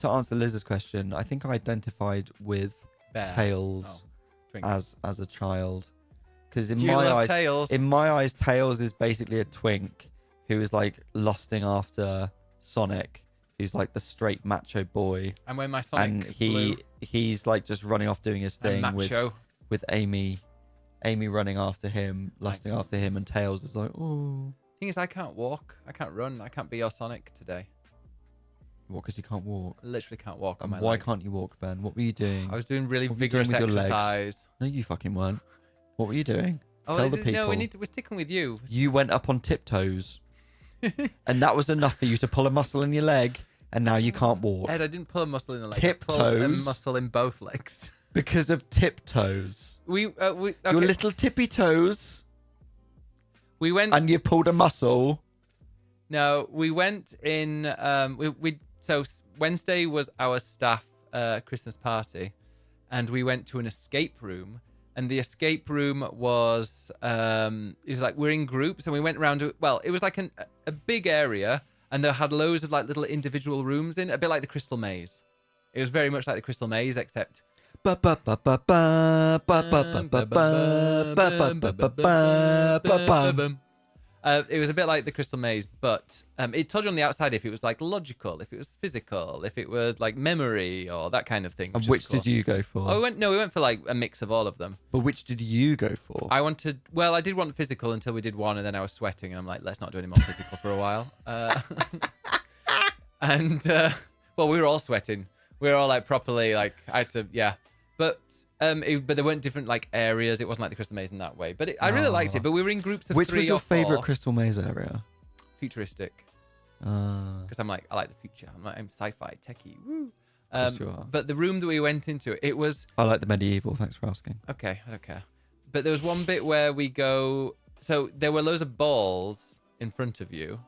answer Liz's question, I think I identified with Bear. Tails Twink. as a child, because Do you love Tails? in my eyes, Tails is basically a twink who is like lusting after Sonic, who's like the straight macho boy, And when my Sonic and blue he's like just running off doing his and thing macho. with Amy running after him, lusting after him, and Tails is like, oh, Thing is, I can't walk. I can't run. I can't be your Sonic today. what? Because you can't walk. I literally can't walk on And my why leg. can't you walk, Ben? What were you doing? I was doing really What were you doing vigorous with your legs? exercise. No, you fucking weren't. What were you doing? Oh, Tell the No, people. we're sticking with you. You went up on tiptoes, and that was enough for you to pull a muscle in your leg, and now you can't walk Ed, I didn't pull a muscle in the leg. I pulled a Tiptoes? muscle in both legs. because of tiptoes. Okay. Your little tippy toes, We went. and you pulled a muscle. No, we went in. So Wednesday was our staff Christmas party, and we went to an escape room. And the escape room was it was like we're in groups, and we went around. Well, it was like a big area, and they had loads of like little individual rooms in, a bit like the Crystal Maze. It was very much like the Crystal Maze, except Ba ba ba ba ba ba ba ba ba ba ba ba ba ba ba. it was a bit like the Crystal Maze, but it told you on the outside if it was like logical, if it was physical, if it was like memory or that kind of thing. And is which cool. did you go for? Oh, we went for like a mix of all of them. But which did you go for? I did want physical until we did one, and then I was sweating, and I'm like, let's not do any more physical for a while. Well, we were all sweating. We were all like properly like I had to, yeah. But but there weren't different like areas. It wasn't like the Crystal Maze in that way. But I really liked it. But we were in groups of Which three was your or four. favorite Crystal Maze area? Futuristic. Because I like the future. I'm sci-fi techie. Woo. course you are. But the room that we went into, it was I like the medieval. Thanks for asking. okay. I don't care. But there was one bit where we go. So there were loads of balls in front of you,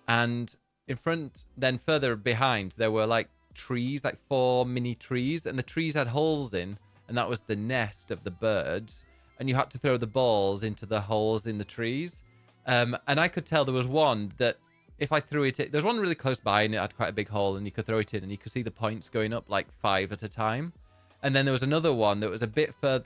and in front, then further behind, there were like trees, like 4 mini trees, and the trees had holes in, and that was the nest of the birds. And you had to throw the balls into the holes in the trees. And I could tell there was one that if I threw it, there was one really close by, and it had quite a big hole, and you could throw it in, and you could see the points going up like 5 at a time. And then there was another one that was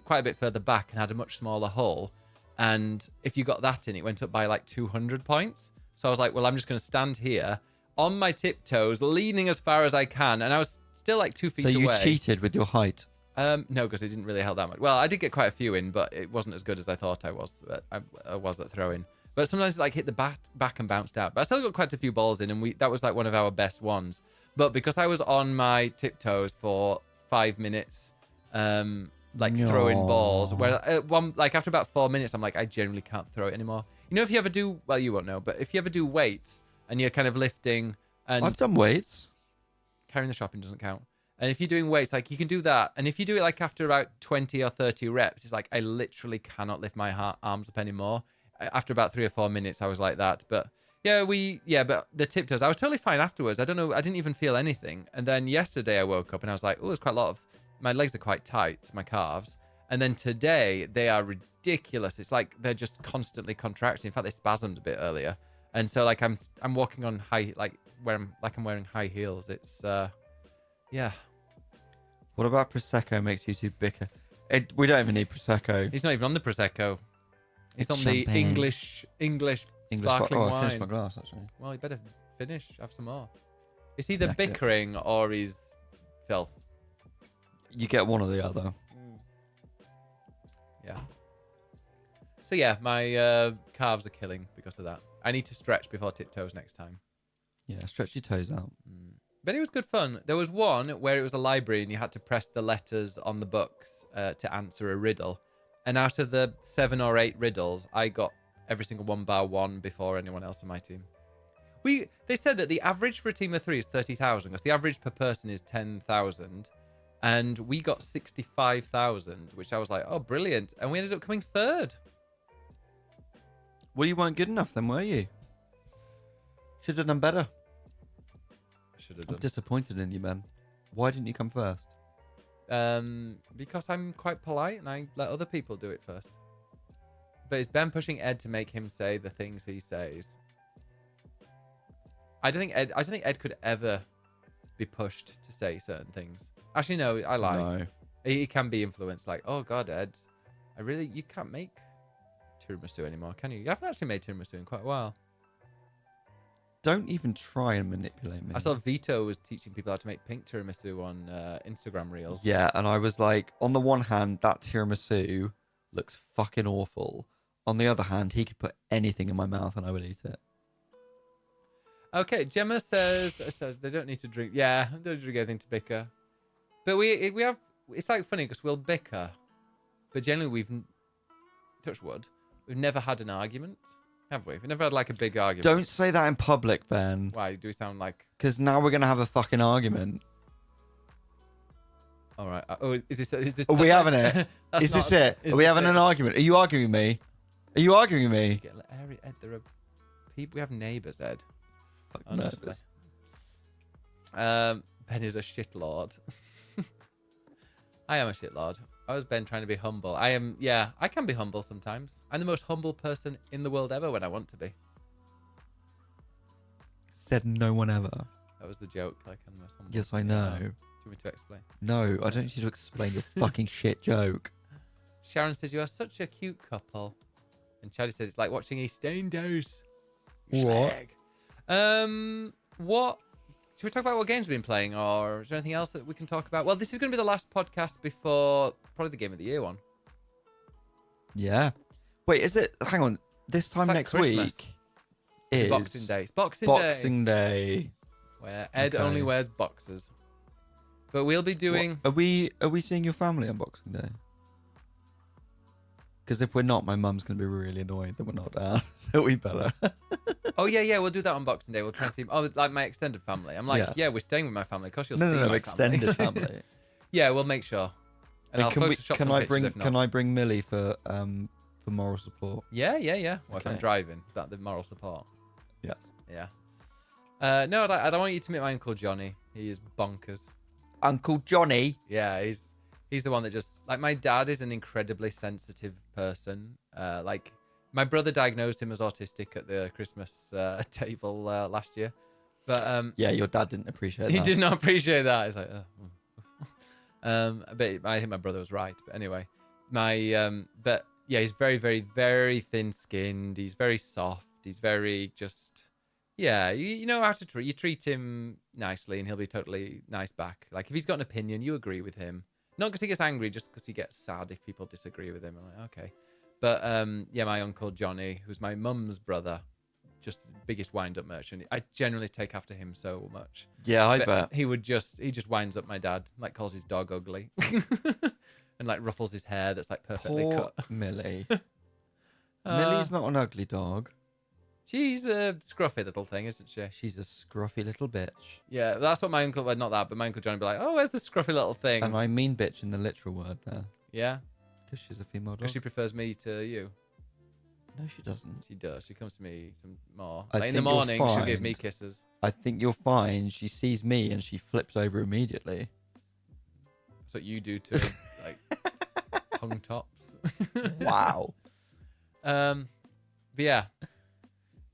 quite a bit further back, and had a much smaller hole. And if you got that in, it went up by like 200 points. So I was like, well, I'm just going to stand here on my tiptoes, leaning as far as I can. And I was still like 2 feet away. So you cheated with your height. No, because it didn't really help that much. Well, I did get quite a few in, but it wasn't as good as I thought I was. I was at throwing. But sometimes it like hit the back and bounced out. But I still got quite a few balls in, and that was like one of our best ones. But because I was on my tiptoes for 5 minutes, throwing balls, where after about 4 minutes, I'm like, I generally can't throw it anymore. You know, if you ever do, well, you won't know, but if you ever do weights and you're kind of lifting and I've done weights. carrying the shopping doesn't count. And if you're doing weights, like you can do that. And if you do it like after about 20 or 30 reps, it's like I literally cannot lift my arms up anymore. After about 3 or 4 minutes, I was like that. But but the tiptoes, I was totally fine afterwards. I don't know, I didn't even feel anything. And then yesterday I woke up and I was like, oh, there's quite a lot of, my legs are quite tight, my calves. And then today they are ridiculous. It's like they're just constantly contracting. In fact, they spasmed a bit earlier. And so like I'm walking on high, I'm wearing high heels. It's yeah. What about Prosecco makes you two bicker? We don't even need Prosecco. He's not even on the Prosecco. He's on champagne. the English sparkling I wine. finished my glass, actually. Well, you better finish. Have some more. It's either Knack it. bickering or he's filth. You get one or the other. Yeah. So yeah, my calves are killing because of that. I need to stretch before tiptoes next time. Yeah, stretch your toes out. But it was good fun. There was one where it was a library and you had to press the letters on the books to answer a riddle. And out of the 7 or 8 riddles, I got every single one bar one before anyone else on my team. They said that the average for a team of 3 is 30,000 because the average per person is 10,000. And we got 65,000, which I was like, oh, brilliant. And we ended up coming 3rd. Well, you weren't good enough then, were you? Should have done better. Should have I'm done. disappointed in you, Ben. Why didn't you come first? Because I'm quite polite and I let other people do it first. But it's Ben pushing Ed to make him say the things he says. I don't think Ed could ever be pushed to say certain things. Actually, no, I lie. No. He can be influenced. Like, oh God, Ed, you can't make tiramisu anymore, can you? You haven't actually made tiramisu in quite a while. Don't even try and manipulate me. I saw Vito was teaching people how to make pink tiramisu on Instagram Reels. Yeah, and I was like, on the one hand, that tiramisu looks fucking awful. On the other hand, he could put anything in my mouth and I would eat it. Okay, Gemma says they don't need to drink. Yeah, they don't drink anything to bicker. But we have. It's like funny because we'll bicker, but generally touch wood. We've never had an argument, have we? We've never had like a big argument. Don't say that in public, Ben. Why do we sound like? Because now we're gonna have a fucking argument. All right. Oh, is this? Are we having it? Is Is this it? Are we having an argument? Are you arguing with me? Are you arguing with me? Get airy, Ed. There are people. We have neighbours, Ed. Fuck Honestly. nurses. Ben is a shitlord. I am a shitlord. I was Ben trying to be humble. I am. Yeah, I can be humble sometimes. I'm the most humble person in the world ever when I want to be. Said no one ever. That was the joke. Like I'm the most humble. Yes, I know. Do you want me to explain? No, I don't need you to explain your fucking shit joke. Sharon says you are such a cute couple, and Chaddy says it's like watching EastEnders. What? What? Should we talk about what games we've been playing, or is there anything else that we can talk about? Well, this is going to be the last podcast before probably the Game of the Year one. Yeah. Wait, is it? Hang on. This time like next Christmas. week It's is Boxing Day. It's Boxing Day. Where Ed Okay. only wears boxers. But we'll be doing. What, are we seeing your family on Boxing Day? Because if we're not, my mum's gonna be really annoyed that we're not down. So we better. Oh yeah, we'll do that on Boxing Day. We'll try and see. Oh, like my extended family. I'm like, Yes. yeah, we're staying with my family. Of course, you'll no, see no, my extended family. family. Yeah, we'll make sure. And I'll Photoshop some pictures if not. Can I bring Millie for moral support? Yeah. Well, if I'm Okay. driving, is that the moral support? Yes. Yeah. No, I don't want you to meet my Uncle Johnny. He is bonkers. Uncle Johnny. Yeah, he's the one that just like my dad is an incredibly sensitive person. Like my brother diagnosed him as autistic at the Christmas table last year, but Yeah, your dad didn't appreciate he that. did not appreciate that. He's like, but I think my brother was right. But anyway, but yeah, he's very, very, very thin-skinned. He's very soft. He's very just. Yeah, you know how to treat. You treat him nicely, and he'll be totally nice back. Like if he's got an opinion, you agree with him. Not because he gets angry, just because he gets sad if people disagree with him. I'm like, okay. But yeah, my Uncle Johnny, who's my mum's brother, just the biggest wind-up merchant. I generally take after him so much. Yeah, I But bet. he just winds up my dad, like calls his dog ugly, and like ruffles his hair that's like perfectly Poor cut. Millie. Millie's not an ugly dog. She's a scruffy little thing, isn't she? She's a scruffy little bitch. Yeah, that's what my uncle. Well, not that, but my Uncle Johnny would be like, "Oh, where's the scruffy little thing?" And I mean bitch in the literal word there. Yeah, Because she's a female dog. because she prefers me to you. No, she doesn't. She does. She comes to me some more. I Like in the think you'll morning, she'll give find- me kisses. I think you'll find she sees me and she flips over immediately. That's what you do to like hung tops. Wow. But yeah,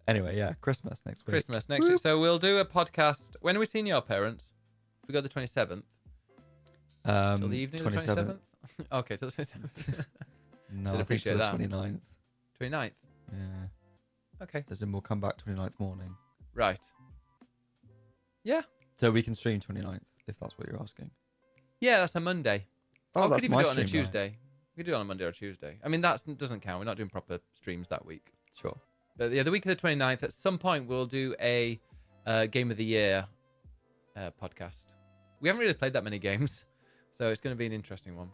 Anyway, yeah, Christmas next week. Christmas next week. So we'll do a podcast. When are we seeing your parents? We go the 27th. Till the evening of the 27th? Okay, till the 27th. No, Did I think appreciate till the that. 29th. 29th. Yeah. Okay. As in we'll come back 29th morning. Right. Yeah. So we can stream 29th, if that's what you're asking. Yeah, that's a Monday. Oh, we that's could even my do it on a stream night. Tuesday. We could do it on a Monday or Tuesday. I mean, that doesn't count. We're not doing proper streams that week. Sure. But yeah, the week of the 29th, at some point, we'll do a Game of the Year podcast. We haven't really played that many games, so it's going to be an interesting one.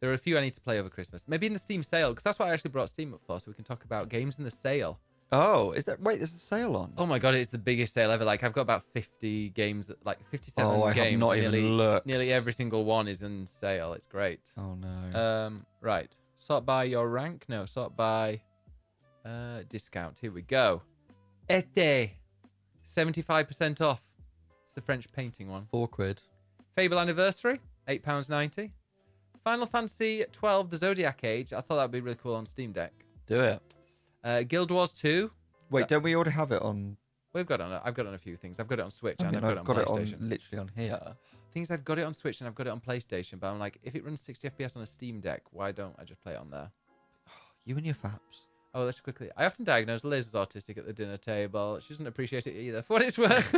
There are a few I need to play over Christmas. Maybe in the Steam sale, because that's what I actually brought Steam up for, so we can talk about games in the sale. Oh, is that... Wait, there's a sale on? Oh my god, it's the biggest sale ever. Like, I've got about 50 games, like 57 Oh, I have games. not and even looked. Nearly every single one is in sale. It's great. Oh, no. Right. Sort by your rank? No, sort by discount. Here we go. Ete. 75% off. It's the French painting one. £4. Fable Anniversary, £8.90. Final Fantasy 12, The Zodiac Age. I thought that'd be really cool on Steam Deck. Do it. Guild Wars 2. Wait, don't we already have it on... I've got it on a few things. I've got it on Switch I and mean, I've got it on PlayStation. literally on here. Things I've got it on Switch and I've got it on PlayStation, but I'm like, if it runs 60 FPS on a Steam Deck, why don't I just play it on there? You and your faps. Oh, let's quickly. I often diagnose Liz as autistic at the dinner table. She doesn't appreciate it either, for what it's worth.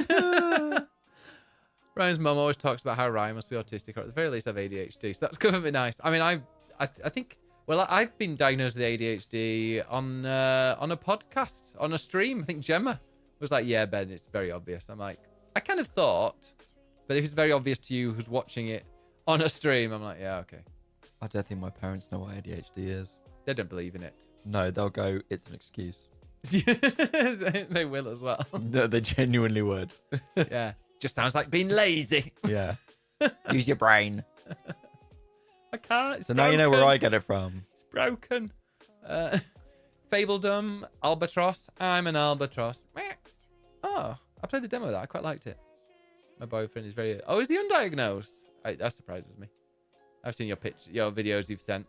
Ryan's mum always talks about how Ryan must be autistic, or at the very least have ADHD. So that's covered me nice. I mean, I think. Well, I've been diagnosed with ADHD on a podcast, on a stream. I think Gemma was like, "Yeah, Ben, it's very obvious." I'm like, I kind of thought, but if it's very obvious to you who's watching it on a stream, I'm like, yeah, okay. I don't think my parents know what ADHD is. They don't believe in it. No, they'll go, it's an excuse. They will as well. No, they genuinely would. Yeah. Just sounds like being lazy. Yeah. Use your brain. I can't. It's So now you know where broken. I get it from. It's broken. Fabledom, Albatross. I'm an albatross. Oh, I played the demo of that. I quite liked it. My boyfriend is very... Oh, is he undiagnosed? That surprises me. I've seen your videos you've sent.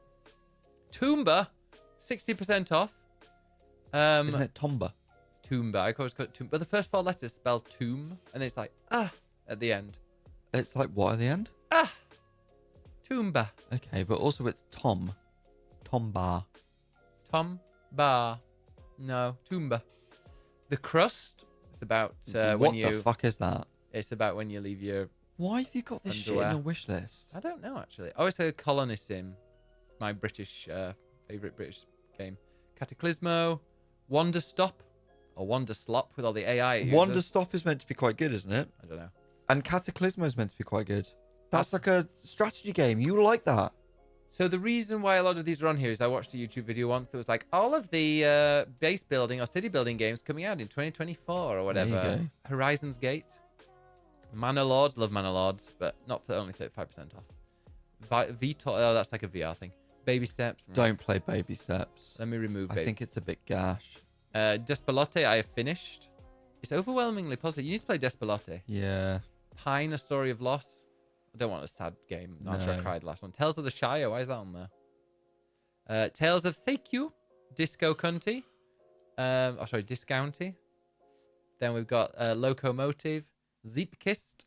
Toomba, 60% off. Isn't it Tomba? Toomba. I always call it Toomba. But the first 4 letters spell tomb. And it's like, at the end. It's like what at the end? Toomba. Okay, but also it's Tom. Tomba. Tom Bar. No, Toomba. The Crust. It's about What when you... the fuck is that? It's about when you leave your... Why have you got this shit Underwear. in your wish list? I don't know, actually. I always say Colonism. It's my British, favourite British game. Cataclysmo. Wonder Stop. Or Wonder Slop with all the AI it uses. Wonder Stop is meant to be quite good, isn't it? I don't know. And Cataclysmo is meant to be quite good. That's like a strategy game. You like that. So the reason why a lot of these are on here is I watched a YouTube video once that was like all of the base building or city building games coming out in 2024 or whatever. There you go. Horizon's Gate. Manor Lords. Love Manor Lords, but not for only 35% off. VTOL. Oh, that's like a VR thing. Baby Steps. Don't play Baby Steps. Let me remove I Baby. think it's a bit gash. Despalote, I have finished. It's overwhelmingly positive. You need to play Despalote. Yeah. Pine, A Story of Loss. I don't want a sad game after I No. cried last one. Tales of the Shire. Why is that on there? Tales of Seikyu. Disco Cunty. Discounty. Then we've got Locomotive. Zeepkist.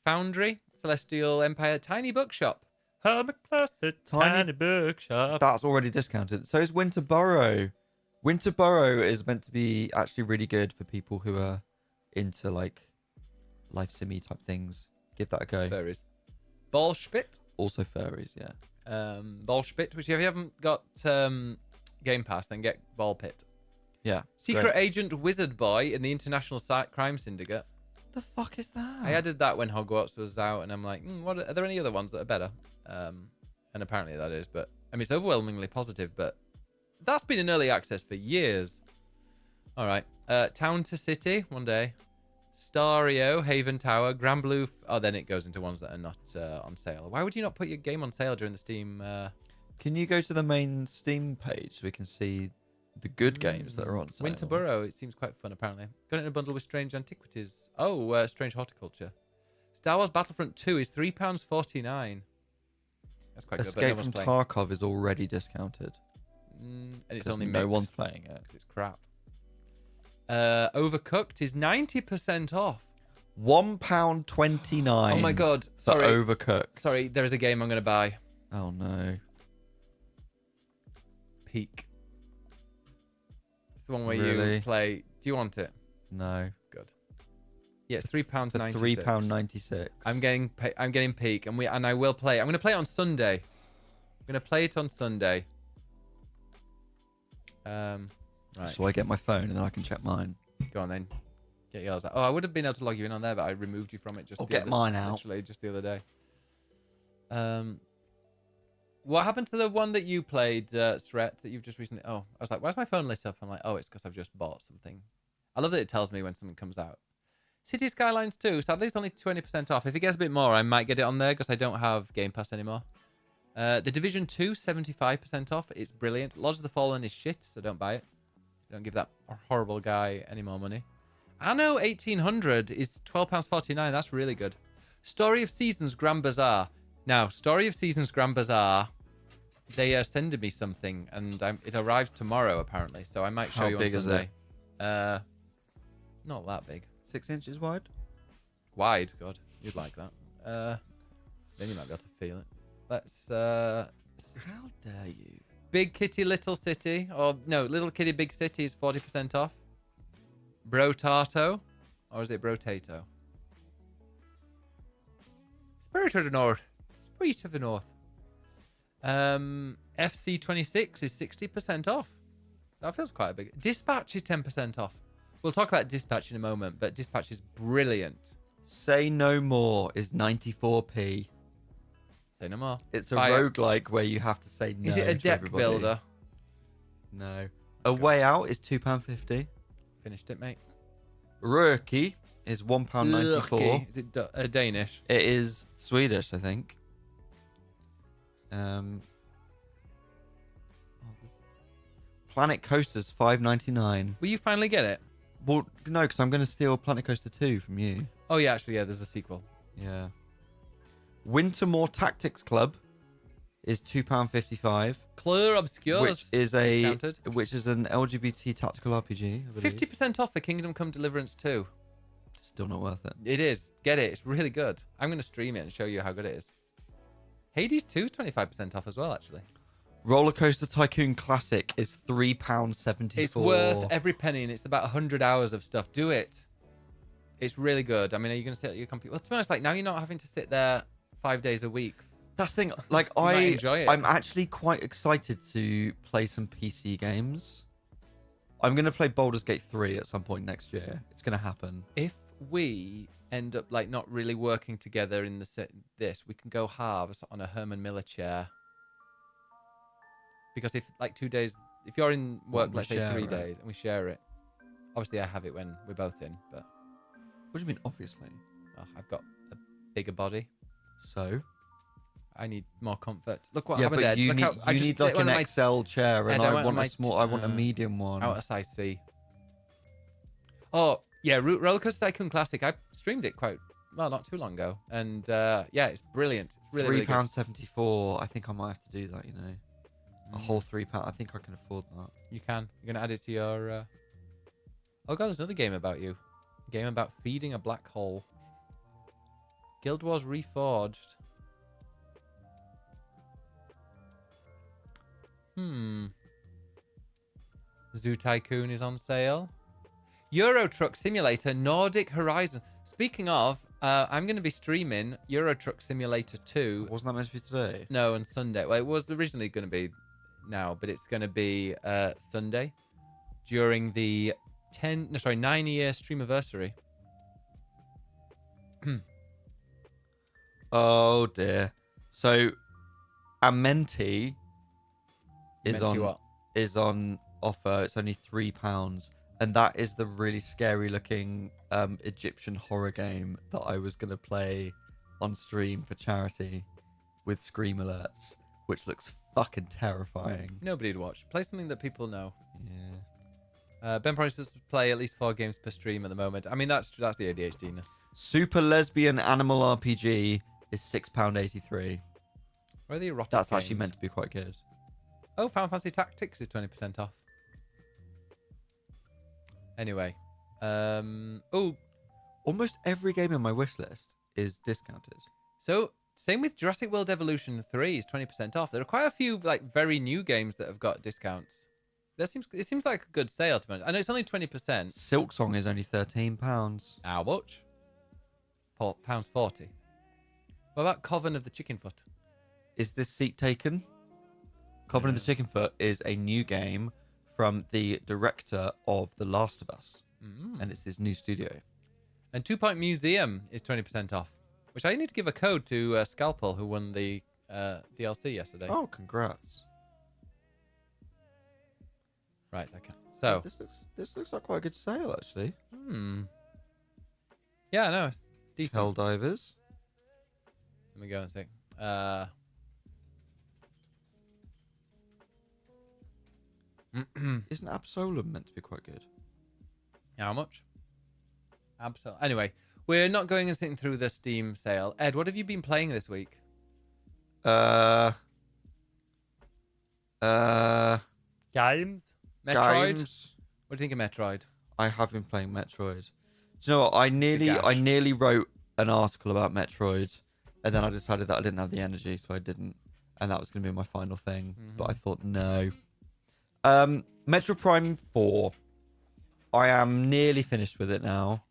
Foundry. Celestial Empire. Tiny Bookshop. Hermit Classic. Tiny Bookshop. That's already discounted. So is Winterborough. Winterborough is meant to be actually really good for people who are into like life simmy type things. Give that a go. Furries. Ballspit. Also furries, yeah. Ballspit, which if you haven't got Game Pass, then get Ball Pit. Yeah. Secret great. Agent Wizard Boy in the International Crime Syndicate. The fuck is that? I added that when Hogwarts was out, and I'm like, what are there any other ones that are better? And apparently that is, but I mean, it's overwhelmingly positive, but that's been in early access for years. All right. Town to City, one day. Stario, Haven Tower, Grand Blue. Oh, then it goes into ones that are not on sale. Why would you not put your game on sale during the Steam? Can you go to the main Steam page so we can see the good games that are on sale? Winterborough, it seems quite fun, apparently. Got it in a bundle with Strange Antiquities. Oh, Strange Horticulture. Star Wars Battlefront 2 is £3.49. That's quite good. but no Escape one's from playing. Tarkov is already discounted. And it's 'Cause only no mixed, one's playing it. 'cause it's crap. Overcooked is 90% off. £1.29. Oh my god. For Sorry. Overcooked. Sorry, there is a game I'm going to buy. Oh no. Peak. It's the one where Really? you play. Do you want it? No. Good. Yeah, it's £3.96. For £3.96. I'm getting Peak, and I will play. I'm going to play it on Sunday. I'm going to play it on Sunday. Right. So I get my phone and then I can check mine. Go on then. Get yours out. Oh, I would have been able to log you in on there, but I removed you from it just. I'll the get other- mine out. Literally just the other day. What happened to the one that you played, Threat, that you've just recently? Oh, I was like, why's my phone lit up? I'm like, oh, it's because I've just bought something. I love that it tells me when something comes out. City Skylines 2, sadly it's only 20% off. If it gets a bit more, I might get it on there because I don't have Game Pass anymore. The Division 2, 75% off. It's brilliant. Lodge of the Fallen is shit, so don't buy it. Don't give that horrible guy any more money. Anno 1800 is £12.49. That's really good. Story of Seasons Grand Bazaar. Now, Story of Seasons Grand Bazaar, they are sending me something, and it arrives tomorrow, apparently. So I might show How you on big is Sunday. Not that big. 6 inches wide? Wide, God. You'd like that. Then you might be able to feel it. Let's... How dare you? Big Kitty Little City, or no, Little Kitty Big City is 40% off. Brotato, or is it Brotato? Spirit of the North. Spirit of the North. FC26 is 60% off. That feels quite a big... Dispatch is 10% off. We'll talk about Dispatch in a moment, but Dispatch is brilliant. Say No More is 94p. Say no more. It's a Fire. roguelike where you have to say no Is it a to deck everybody. builder? No. A Way Out is £2.50. Finished it, mate. Rookie is £1.94. Okay. Is it Danish? It is Swedish, I think. Planet Coaster's $5.99. Will you finally get it? Well, no, because I'm going to steal Planet Coaster 2 from you. Oh, yeah, actually, yeah, there's a sequel. Yeah. Wintermore Tactics Club is £2.55. Claire Obscure, Which is discounted. which is an LGBT tactical RPG. I believe. 50% off for Kingdom Come Deliverance 2. Still not worth it. It is. Get it. It's really good. I'm going to stream it and show you how good it is. Hades 2 is 25% off as well, actually. Roller Coaster Tycoon Classic is £3.74. It's worth every penny, and it's about 100 hours of stuff. Do it. It's really good. I mean, are you going to sit at your computer? Well, to be honest, like now you're not having to sit there 5 days a week. That's the thing. Like might enjoy it. I'm actually quite excited to play some PC games. I'm going to play Baldur's Gate 3 at some point next year. It's going to happen. If we end up like not really working together in this, we can go halves on a Herman Miller chair. Because if like 2 days, if you're in work, let's say 3 days, and we share it. Obviously, I have it when we're both in, but. What do you mean, obviously? Oh, I've got a bigger body. So? I need more comfort. Look what yeah, happened but there. you need like an XL chair, and I want a small. I want a medium one. Out of size C. Oh yeah, Roller Coaster Tycoon Classic. I streamed it quite well not too long ago, and yeah, it's brilliant. It's really £3.74. I think I might have to do that. You know, a whole £3. I think I can afford that. You can. You're gonna add it to your. Oh god, there's another game about you. A game about feeding a black hole. Guild Wars Reforged. Zoo Tycoon is on sale. Euro Truck Simulator Nordic Horizon. Speaking of, I'm going to be streaming Euro Truck Simulator 2. Wasn't that meant to be today? No, on Sunday. Well, it was originally going to be now, but it's going to be Sunday during the 9-year streamiversary. Oh dear. So, Amenti is on offer. It's only £3, and that is the really scary looking Egyptian horror game that I was gonna play on stream for charity with scream alerts, which looks fucking terrifying. Nobody'd watch. Play something that people know. Yeah. Ben promises to play at least 4 games per stream at the moment. I mean, that's the ADHD-ness. Super Lesbian Animal RPG is £6.83. Where are the erotic That's games? actually meant to be quite good. Oh, Final Fantasy Tactics is 20% off. Anyway. Oh. Almost every game on my wish list is discounted. So, same with Jurassic World Evolution 3 is 20% off. There are quite a few like very new games that have got discounts. It seems like a good sale to me. I know it's only 20%. Silksong is only £13. How much? £40. What about Coven of the Chicken Foot? Is this seat taken? Coven of the Chicken Foot is a new game from the director of The Last of Us. And it's his new studio. And 2 Point Museum is 20% off, which I need to give a code to Scalpel, who won the DLC yesterday. Oh, congrats. Right, I can. So this looks like quite a good sale, actually. Yeah, no, it's decent. Helldivers. Let me go and see. Isn't Absolum meant to be quite good? How much? Absolutely. Anyway, we're not going and sitting through the Steam sale. Ed, what have you been playing this week? Games. Metroid? Games. What do you think of Metroid? I have been playing Metroid. Do you know what? I nearly wrote an article about Metroid, and then I decided that I didn't have the energy, so I didn't. And that was going to be my final thing. But I thought, no. Metro Prime 4. I am nearly finished with it now.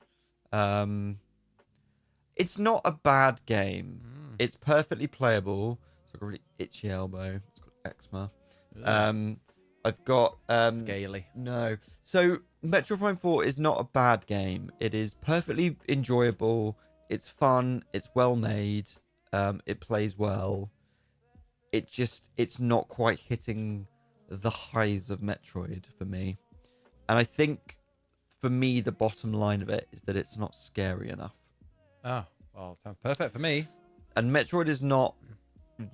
It's not a bad game. It's perfectly playable. It's got a really itchy elbow. It's got eczema. I've got Scaly. No. So Metro Prime 4 is not a bad game. It is perfectly enjoyable. It's fun. It's well made. It plays well. It's not quite hitting the highs of Metroid for me. And I think for me, the bottom line of it is that it's not scary enough. Oh, well, sounds perfect for me. And Metroid is not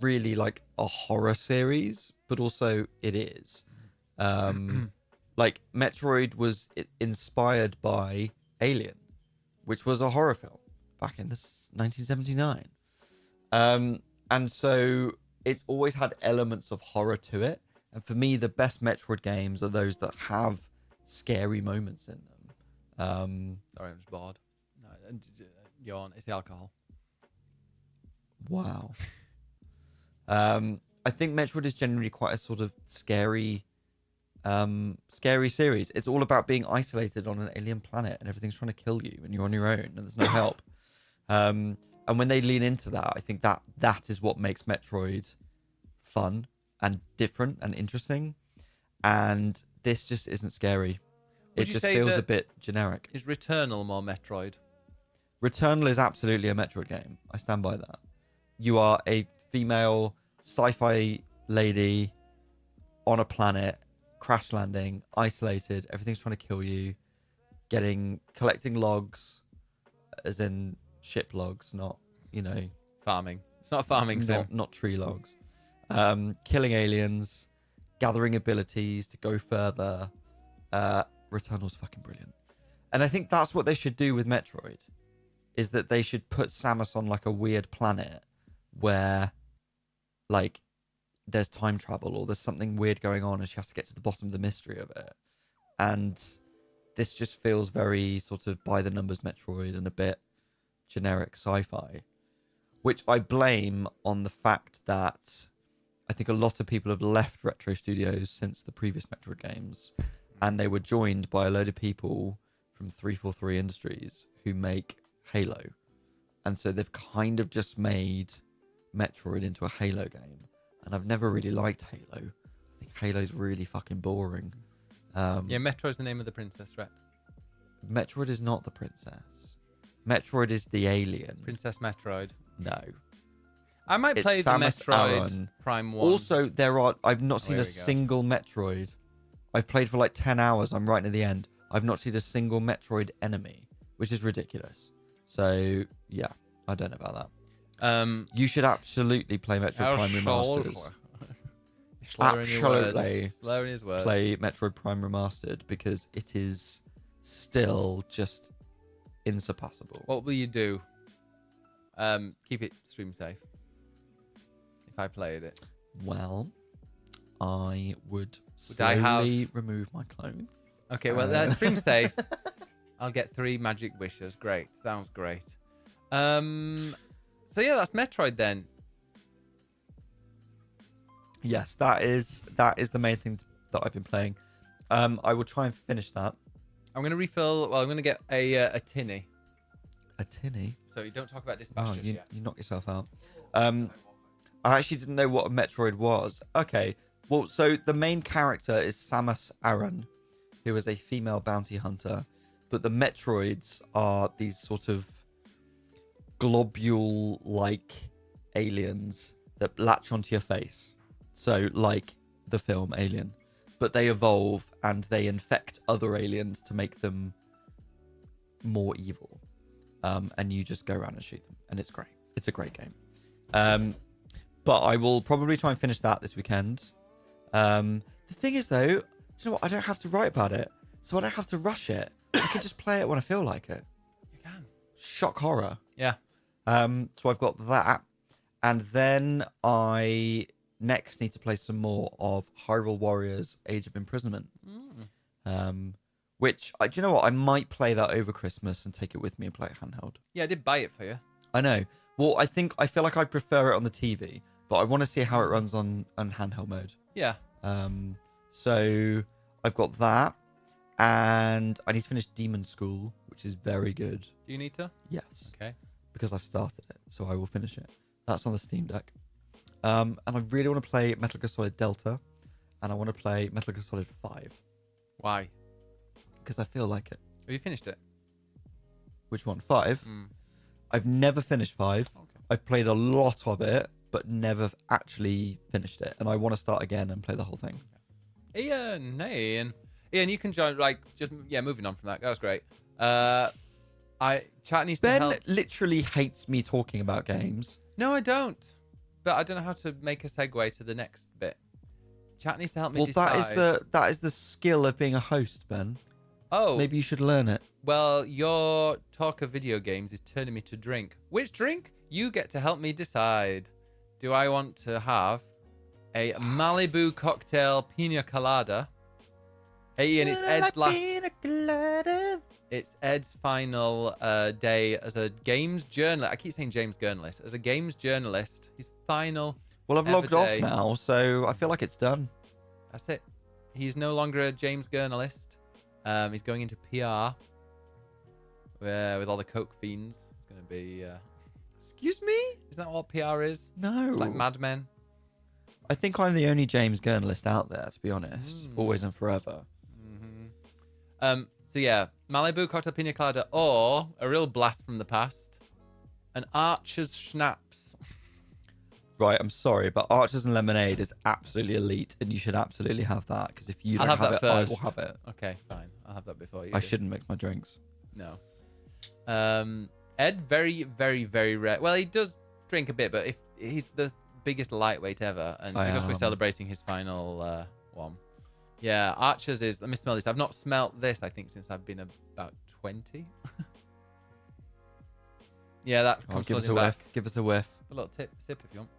really like a horror series, but also it is. Like Metroid was inspired by Alien, which was a horror film back in 1979. And so it's always had elements of horror to it. And for me, the best Metroid games are those that have scary moments in them. Sorry, I'm just bored. No, yawn. It's the alcohol. Wow. I think Metroid is generally quite a sort of scary series. It's all about being isolated on an alien planet and everything's trying to kill you and you're on your own and there's no help. And when they lean into that, I think that is what makes Metroid fun and different and interesting. And this just isn't scary. It just feels a bit generic. Is Returnal more Metroid? Returnal is absolutely a Metroid game. I stand by that. You are a female sci-fi lady on a planet, crash landing, isolated. Everything's trying to kill you. Collecting logs, as in ship logs, not, Farming. It's not a farming sim. Not tree logs. Killing aliens, gathering abilities to go further. Returnal's fucking brilliant. And I think that's what they should do with Metroid, is that they should put Samus on like a weird planet where like there's time travel or there's something weird going on and she has to get to the bottom of the mystery of it. And this just feels very sort of by the numbers Metroid and a bit generic sci-fi, which I blame on the fact that I think a lot of people have left Retro Studios since the previous Metroid games, and they were joined by a load of people from 343 Industries who make Halo. And so they've kind of just made Metroid into a Halo game. And I've never really liked Halo. I think Halo's really fucking boring. Yeah, Metroid's the name of the princess, right? Metroid is not the princess. Metroid is the alien. Princess Metroid. No. I might It's play the Samus Metroid Aran. Prime 1. Also, I've not seen a single Metroid. I've played for like 10 hours. I'm right near the end. I've not seen a single Metroid enemy, which is ridiculous. So, yeah, I don't know about that. You should absolutely play Metroid Prime Remastered. Absolutely Slur in his words. play Metroid Prime Remastered because it is still just unsurpassable. What will you do? Keep it stream safe. If I played it. Well, I would slowly remove my clothes. Okay, well, stream safe. I'll get 3 magic wishes. Great. Sounds great. So yeah, that's Metroid then. Yes, that is the main thing that I've been playing. I will try and finish that. I'm going to refill. Well, I'm going to get a tinny. A tinny? So you don't talk about dispatch just yet. You knock yourself out. I actually didn't know what a Metroid was. Okay, well, so the main character is Samus Aran, who is a female bounty hunter. But the Metroids are these sort of globule-like aliens that latch onto your face. So, like the film Alien. But they evolve and they infect other aliens to make them more evil. And you just go around and shoot them. And it's great. It's a great game. But I will probably try and finish that this weekend. The thing is, though, do you know what? I don't have to write about it. So I don't have to rush it. I can just play it when I feel like it. You can. Shock horror. Yeah. So I've got that. And then I next need to play some more of Hyrule Warriors Age of Imprisonment. Which, do you know what? I might play that over Christmas and take it with me and play it handheld. Yeah, I did buy it for you. I know. Well, I feel like I'd prefer it on the TV, but I want to see how it runs on handheld mode. Yeah. So I've got that. And I need to finish Demon School, which is very good. Do you need to? Yes. Okay. Because I've started it, so I will finish it. That's on the Steam Deck. And I really want to play Metal Gear Solid Delta, and I want to play Metal Gear Solid 5. Why? Because I feel like it. Have you finished it? Which one? 5? I've never finished 5. Okay. I've played a lot of it, but never actually finished it. And I want to start again and play the whole thing. Ian, hey Ian. Ian, you can join. Like, just moving on from that. That was great. Chat needs to Ben help. literally hates me talking about games. No, I don't. But I don't know how to make a segue to the next bit. Chat needs to help me Well, decide. that is the skill of being a host, Ben. Oh, Maybe you should learn it. well, your talk of video games is turning me to drink. Which drink? You get to help me decide. Do I want to have a Malibu cocktail pina colada? Hey, Ian, it's Ed's It's Ed's final day as a games journalist. I keep saying James journalist. As a games journalist, his final. Well, I've ever logged off day. now, so I feel like it's done. That's it. He's no longer a James journalist. He's going into PR with all the coke fiends. It's going to be. Excuse me? Isn't that what PR is? No. It's like Mad Men. I think I'm the only James journalist out there, to be honest. Always and forever. So yeah, Malibu cocktail pina colada, or a real blast from the past, an Archer's schnapps. Right, I'm sorry, but Archers and Lemonade is absolutely elite, and you should absolutely have that, because if you don't I'll have have it, that I first. will have it. Okay, fine. I'll have that before you. I shouldn't mix my drinks. No. Ed, very, very, very rare. Well, he does drink a bit, but if he's the biggest lightweight ever, and because we're celebrating his final one. Yeah, Archer's is. Let me smell this. I've not smelt this, I think, since I've been about 20. Yeah, that comes Give us a back. whiff. Give us a whiff. A little sip if you want.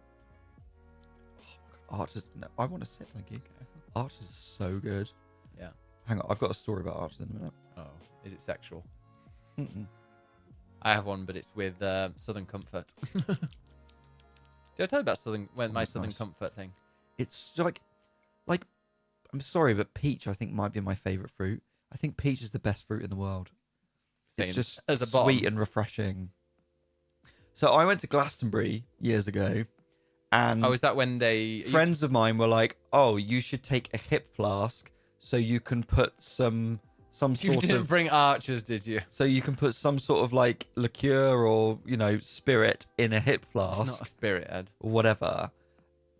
Archers. No, I want to sip, thank you. Okay. Archers is so good. Yeah. Hang on, I've got a story about Archers in a minute. Oh, is it sexual? Mm-mm. I have one, but it's with Southern Comfort. Did I tell you about my that's Southern nice. Comfort thing? It's like, I'm sorry, but peach I think might be my favorite fruit. I think peach is the best fruit in the world. Same It's just as a sweet bottom. and refreshing. So I went to Glastonbury years ago, and Oh, is that when they friends of mine were like, "Oh, you should take a hip flask so you can put some You sort didn't of bring Archers, did you? so you can put some sort of like liqueur or spirit in a hip It's flask not a spirit, Ed. or whatever."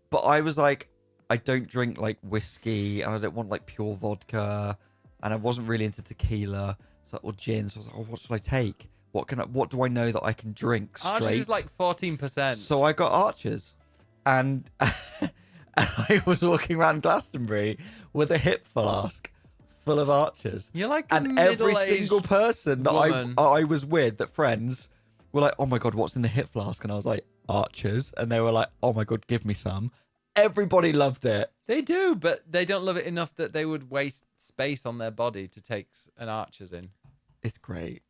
But I was like, I don't drink like whiskey, and I don't want like pure vodka, and I wasn't really into tequila, or gin. So I was like, "Oh, what should I take? What do I know that I can drink straight?" Archers is like 14%. So I got Archers, and I was walking around Glastonbury with a hip flask full of Archers. You're like a And every middle-aged single person that woman. I was with, that friends were like, "Oh my god, what's in the hip flask?" And I was like, "Archers," and they were like, "Oh my god, give me some." Everybody loved it. They do, but they don't love it enough that they would waste space on their body to take an Archers in. It's great.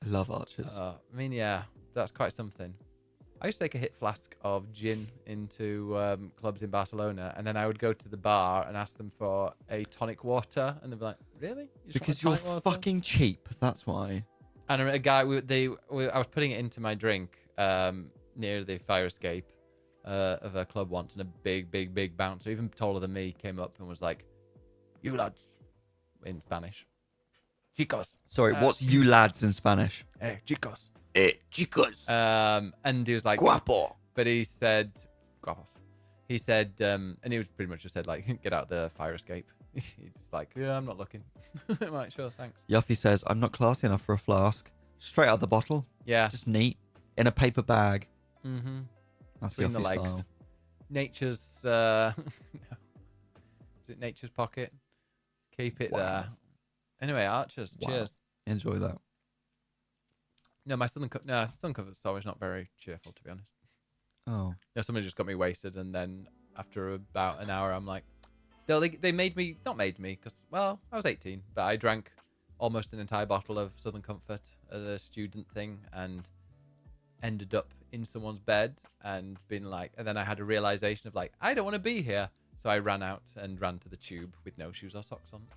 I love Archers. I mean, yeah, that's quite something. I used to take a hit flask of gin into clubs in Barcelona, and then I would go to the bar and ask them for a tonic water, and they'd be like, "Really? You just want a Because you're tonic water?" fucking cheap. That's why. And a guy, I was putting it into my drink near the fire escape of a club once, and a big bouncer, even taller than me, came up and was like, "You lads," in Spanish. "Chicos." Sorry, what's you lads in Spanish? Chicos. Chicos. And he was like, Guapo. but he said, "Guapos." He said, and he was pretty much just said, like, "Get out the fire escape." He's just like, "Yeah, I'm not looking." I'm like, "Sure, thanks." Yuffie says, "I'm not classy enough for a flask." Straight out the bottle. Yeah. Just neat. In a paper bag. Mm-hmm. That's Between the Yuffie legs. style. Nature's, no. Is it nature's pocket? Keep it Wow. there. Anyway, Archers, Wow. cheers. Enjoy that. No, my Southern Comfort story is not very cheerful, to be honest. Oh. Yeah, somebody just got me wasted, and then after about an hour, I'm like, they made me, not made me, because, well, I was 18, but I drank almost an entire bottle of Southern Comfort at a student thing, and ended up in someone's bed, and been like, and then I had a realization of like, I don't want to be here. So I ran out and ran to the tube with no shoes or socks on.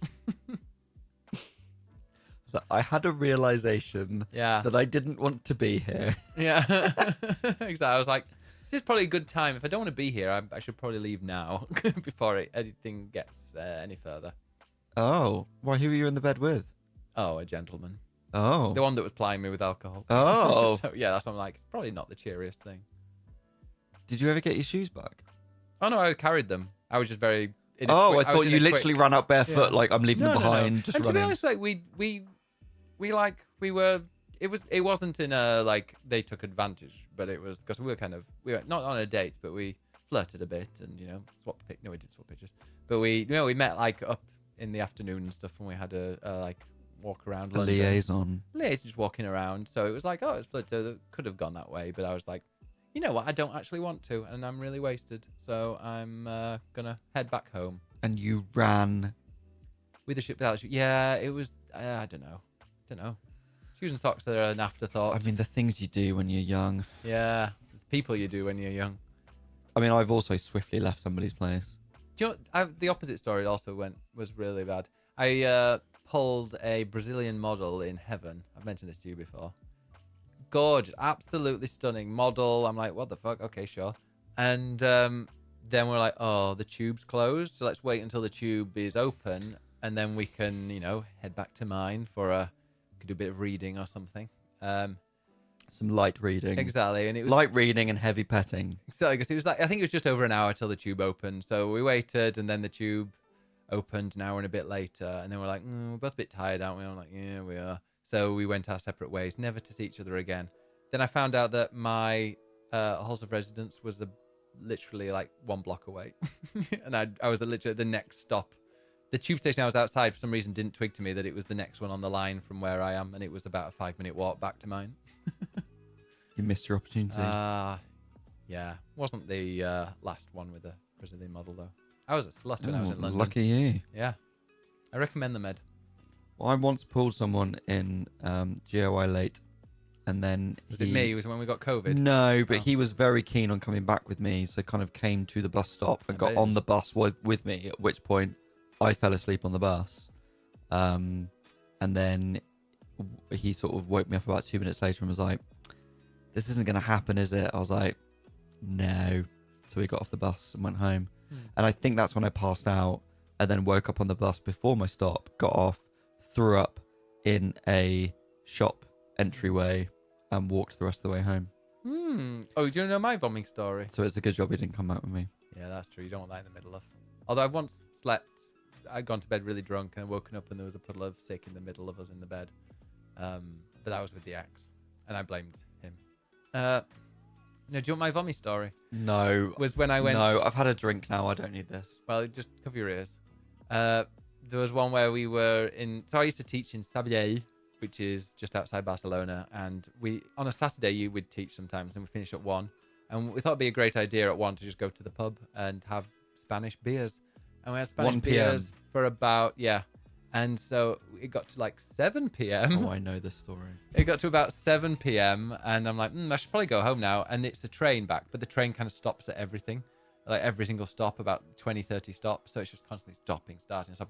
That I had a realization Yeah. that I didn't want to be here. Yeah. Exactly. I was like, this is probably a good time. If I don't want to be here, I should probably leave now before anything gets any further. Oh. Why, who were you in the bed with? Oh, a gentleman. Oh. The one that was plying me with alcohol. Oh. So, yeah, that's what I'm like. It's probably not the cheeriest thing. Did you ever get your shoes back? Oh, no, I carried them. I was just very Oh, I thought you literally ran out barefoot, like I'm leaving them behind, just and running. to be honest, like we were. It wasn't in a like they took advantage, but it was because we were not on a date, but we flirted a bit and we did swap pictures, but we met like up in the afternoon and stuff, and we had a like walk around London. Liaison, just walking around. So it was like, oh, it's flirt. Could have gone that way, but I was like, you know what, I don't actually want to, and I'm really wasted, so I'm gonna head back home. And you ran with the ship without shoes. Yeah, it was. I don't know. Shoes and socks are an afterthought. I mean, the things you do when you're young. Yeah, people you do when you're young. I mean, I've also swiftly left somebody's place. Do you know, the opposite story also was really bad. I pulled a Brazilian model in heaven. I've mentioned this to you before. Gorgeous, absolutely stunning model. I'm like, what the fuck? Okay, sure. And then we're like, oh, the tube's closed, so let's wait until the tube is open, and then we can, head back to mine for could do a bit of reading or something. Some light reading. Exactly, and it was light reading and heavy petting. Exactly, because it was like, I think it was just over an hour till the tube opened. So we waited, and then the tube opened an hour and a bit later, and then we're like, we're both a bit tired, aren't we? I'm like, yeah, we are. So we went our separate ways, never to see each other again. Then I found out that my halls of residence was literally like 1 block away, and I was literally at the next stop. The tube station I was outside for some reason didn't twig to me that it was the next one on the line from where I am, and it was about a 5-minute walk back to mine. You missed your opportunity. Yeah. Wasn't the last one with the Brazilian model, though. I was a slut when I was in London. Lucky you. Yeah. I recommend them, Ed. Well, I once pulled someone in GOI late, and then Was it me? Was it when we got COVID? No, but he was very keen on coming back with me, so kind of came to the bus stop and got on the bus with me, at which point I fell asleep on the bus. And then he sort of woke me up about 2 minutes later and was like, this isn't going to happen, is it? I was like, no. So we got off the bus and went home. And I think that's when I passed out and then woke up on the bus before my stop, got off, threw up in a shop entryway and walked the rest of the way home. Oh, do you know my vomiting story? So it's a good job he didn't come back with me. Yeah, that's true. You don't want that in the middle of. Although I once slept, I'd gone to bed really drunk and woken up and there was a puddle of sick in the middle of us in the bed. But that was with the ex, and I blamed him. No, do you want my vommy story? No. Was when I went. No, I've had a drink now. I don't need this. Well, just cover your ears. There was one where we were in. So I used to teach in Sabadell, which is just outside Barcelona, and on a Saturday you would teach sometimes, and we finish at 1. And we thought it'd be a great idea at 1 to just go to the pub and have Spanish beers. And we had Spanish 1 p.m. beers for about and so it got to like 7 p.m. Oh, I know this story. It got to about 7 p.m. and I'm like, I should probably go home now. And it's a train back, but the train kind of stops at everything, like every single stop, about 20, 30 stops. So it's just constantly stopping,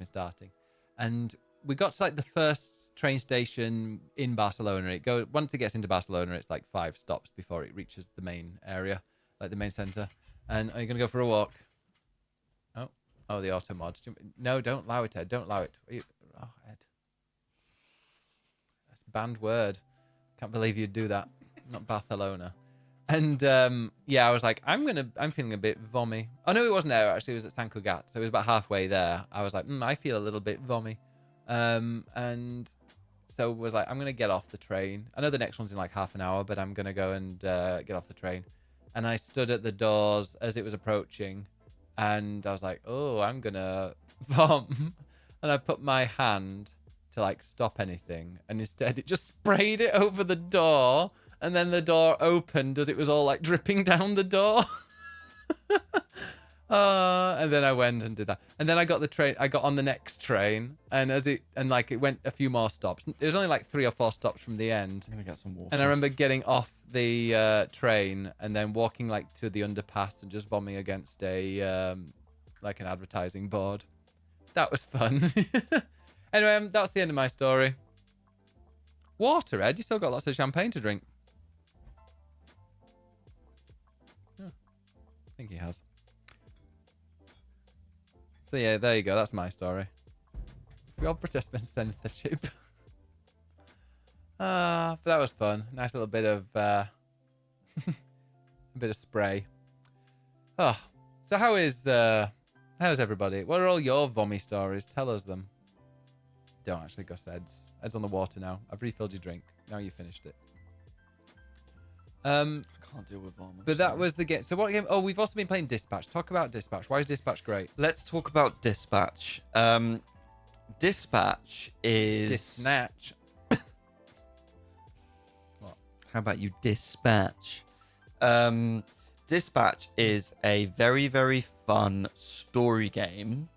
starting. And we got to like the first train station in Barcelona. Once it gets into Barcelona, it's like 5 stops before it reaches the main area, like the main center. And are you going to go for a walk? Oh, the auto mod. No, don't allow it, Ed. Don't allow it. Oh, Ed. That's a banned word. Can't believe you'd do that. Not Barcelona. And I was like, I'm feeling a bit vommy. Oh no, it wasn't there actually. It was at Sant Cugat, so it was about halfway there. I was like, I feel a little bit vommy. And so was like, I'm gonna get off the train. I know the next one's in like half an hour, but I'm gonna go and get off the train. And I stood at the doors as it was approaching. And I was like, oh, I'm going to vom. And I put my hand to like stop anything. And instead it just sprayed it over the door. And then the door opened as it was all like dripping down the door. And then I went and did that. And then I got on the next train. And it went a few more stops. It was only like 3 or 4 stops from the end. I'm going to get some water. And I remember getting off the train and then walking like to the underpass and just vomiting against a like an advertising board. That was fun. Anyway, that's the end of my story. Water, Ed. You still got lots of champagne to drink. Oh, I think he has. So yeah, there you go. That's my story. We all protest censorship. But that was fun. Nice little bit of a bit of spray. Oh, so how's How's everybody? What are all your vommy stories? Tell us them. Don't actually, Gus. Ed's on the water now. I've refilled your drink. Now you finished it. I can't deal with vomit. But that was the game. So what game? Oh, we've also been playing Dispatch. Talk about Dispatch. Why is Dispatch great? Let's talk about Dispatch. Dispatch is... Snatch. How about you dispatch? Dispatch is a very, very fun story game,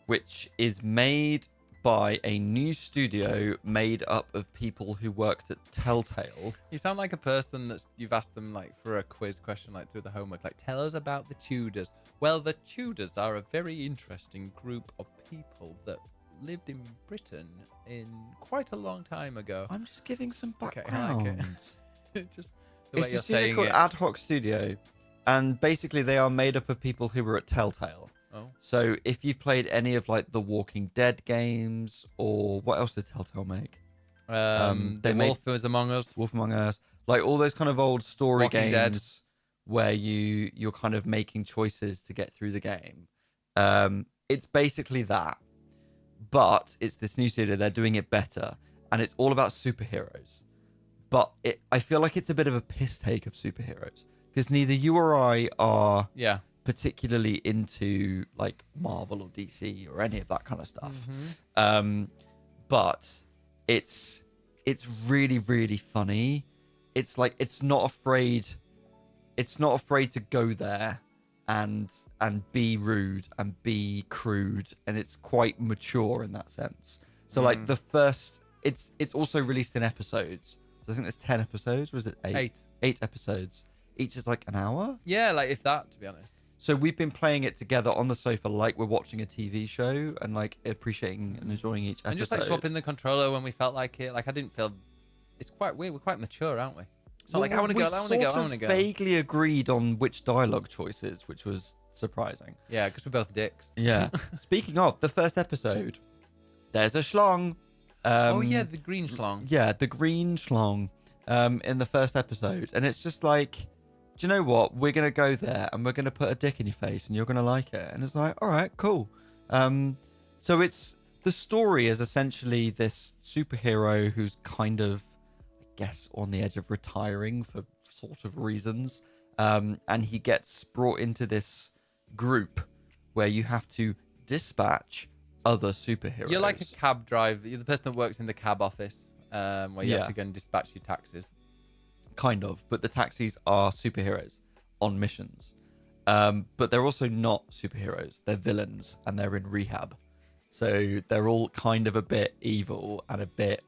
which is made by a new studio made up of people who worked at Telltale. You sound like a person that you've asked them like for a quiz question, like through the homework, like tell us about the Tudors. Well, the Tudors are a very interesting group of people that lived in Britain in quite a long time ago. I'm just giving some Okay, background. I like it. Just the way It's a you're studio saying called it. Ad Hoc Studio, and basically they are made up of people who were at Telltale. Oh. So if you've played any of like the Walking Dead games, or what else did Telltale make? The they made Wolf was Among Us. Wolf Among Us, like all those kind of old story Walking Dead. games where you're kind of making choices to get through the game. It's basically that, but it's this new studio. They're doing it better, and it's all about superheroes. But I feel like it's a bit of a piss take of superheroes because neither you or I are particularly into like Marvel or DC or any of that kind of stuff. But it's really, really funny. It's like it's not afraid to go there and be rude and be crude, and it's quite mature in that sense. So like the first, it's also released in episodes. So I think there's 10 episodes, or is it 8? 8 episodes. Each is like an hour? Yeah, like if that, to be honest. So we've been playing it together on the sofa like we're watching a TV show and like appreciating and enjoying each episode. And just like swapping the controller when we felt like it. Like I didn't feel... It's quite weird. We're quite mature, aren't we? It's not like, I want to go, I want to go, I want to go. We vaguely agreed on which dialogue choices, which was surprising. Yeah, because we're both dicks. Yeah. Speaking of, the first episode, there's a schlong. Oh yeah, the green schlong. Yeah, the green schlong in the first episode. And it's just like, do you know what? We're going to go there and we're going to put a dick in your face and you're going to like it. And it's like, all right, cool. So it's, the story is essentially this superhero who's kind of, I guess, on the edge of retiring for sort of reasons. And he gets brought into this group where you have to dispatch other superheroes. You're like a cab driver. You're the person that works in the cab office where you have to go and dispatch your taxis. Kind of, but the taxis are superheroes on missions. But they're also not superheroes. They're villains and they're in rehab. So they're all kind of a bit evil and a bit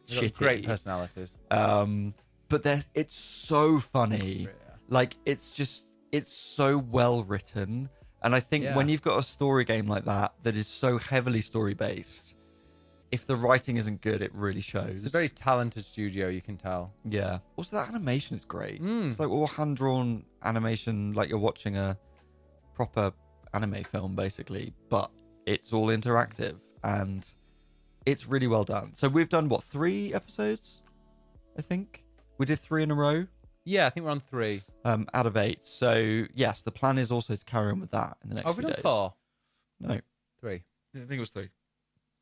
They've got shitty. Great personalities. But it's so funny. Yeah. Like, it's so well written. And I think when you've got a story game like that is so heavily story based, if the writing isn't good, it really shows. It's a very talented studio, you can tell. Yeah. Also, that animation is great. It's like all hand-drawn animation, like you're watching a proper anime film, basically. But it's all interactive, and it's really well done. So we've done, what, 3 episodes? I think. We did 3 in a row. Yeah, I think we're on 3. Out of 8. So, yes, the plan is also to carry on with that in the next Have we few done days. 4? No. 3. Yeah, I think it was 3.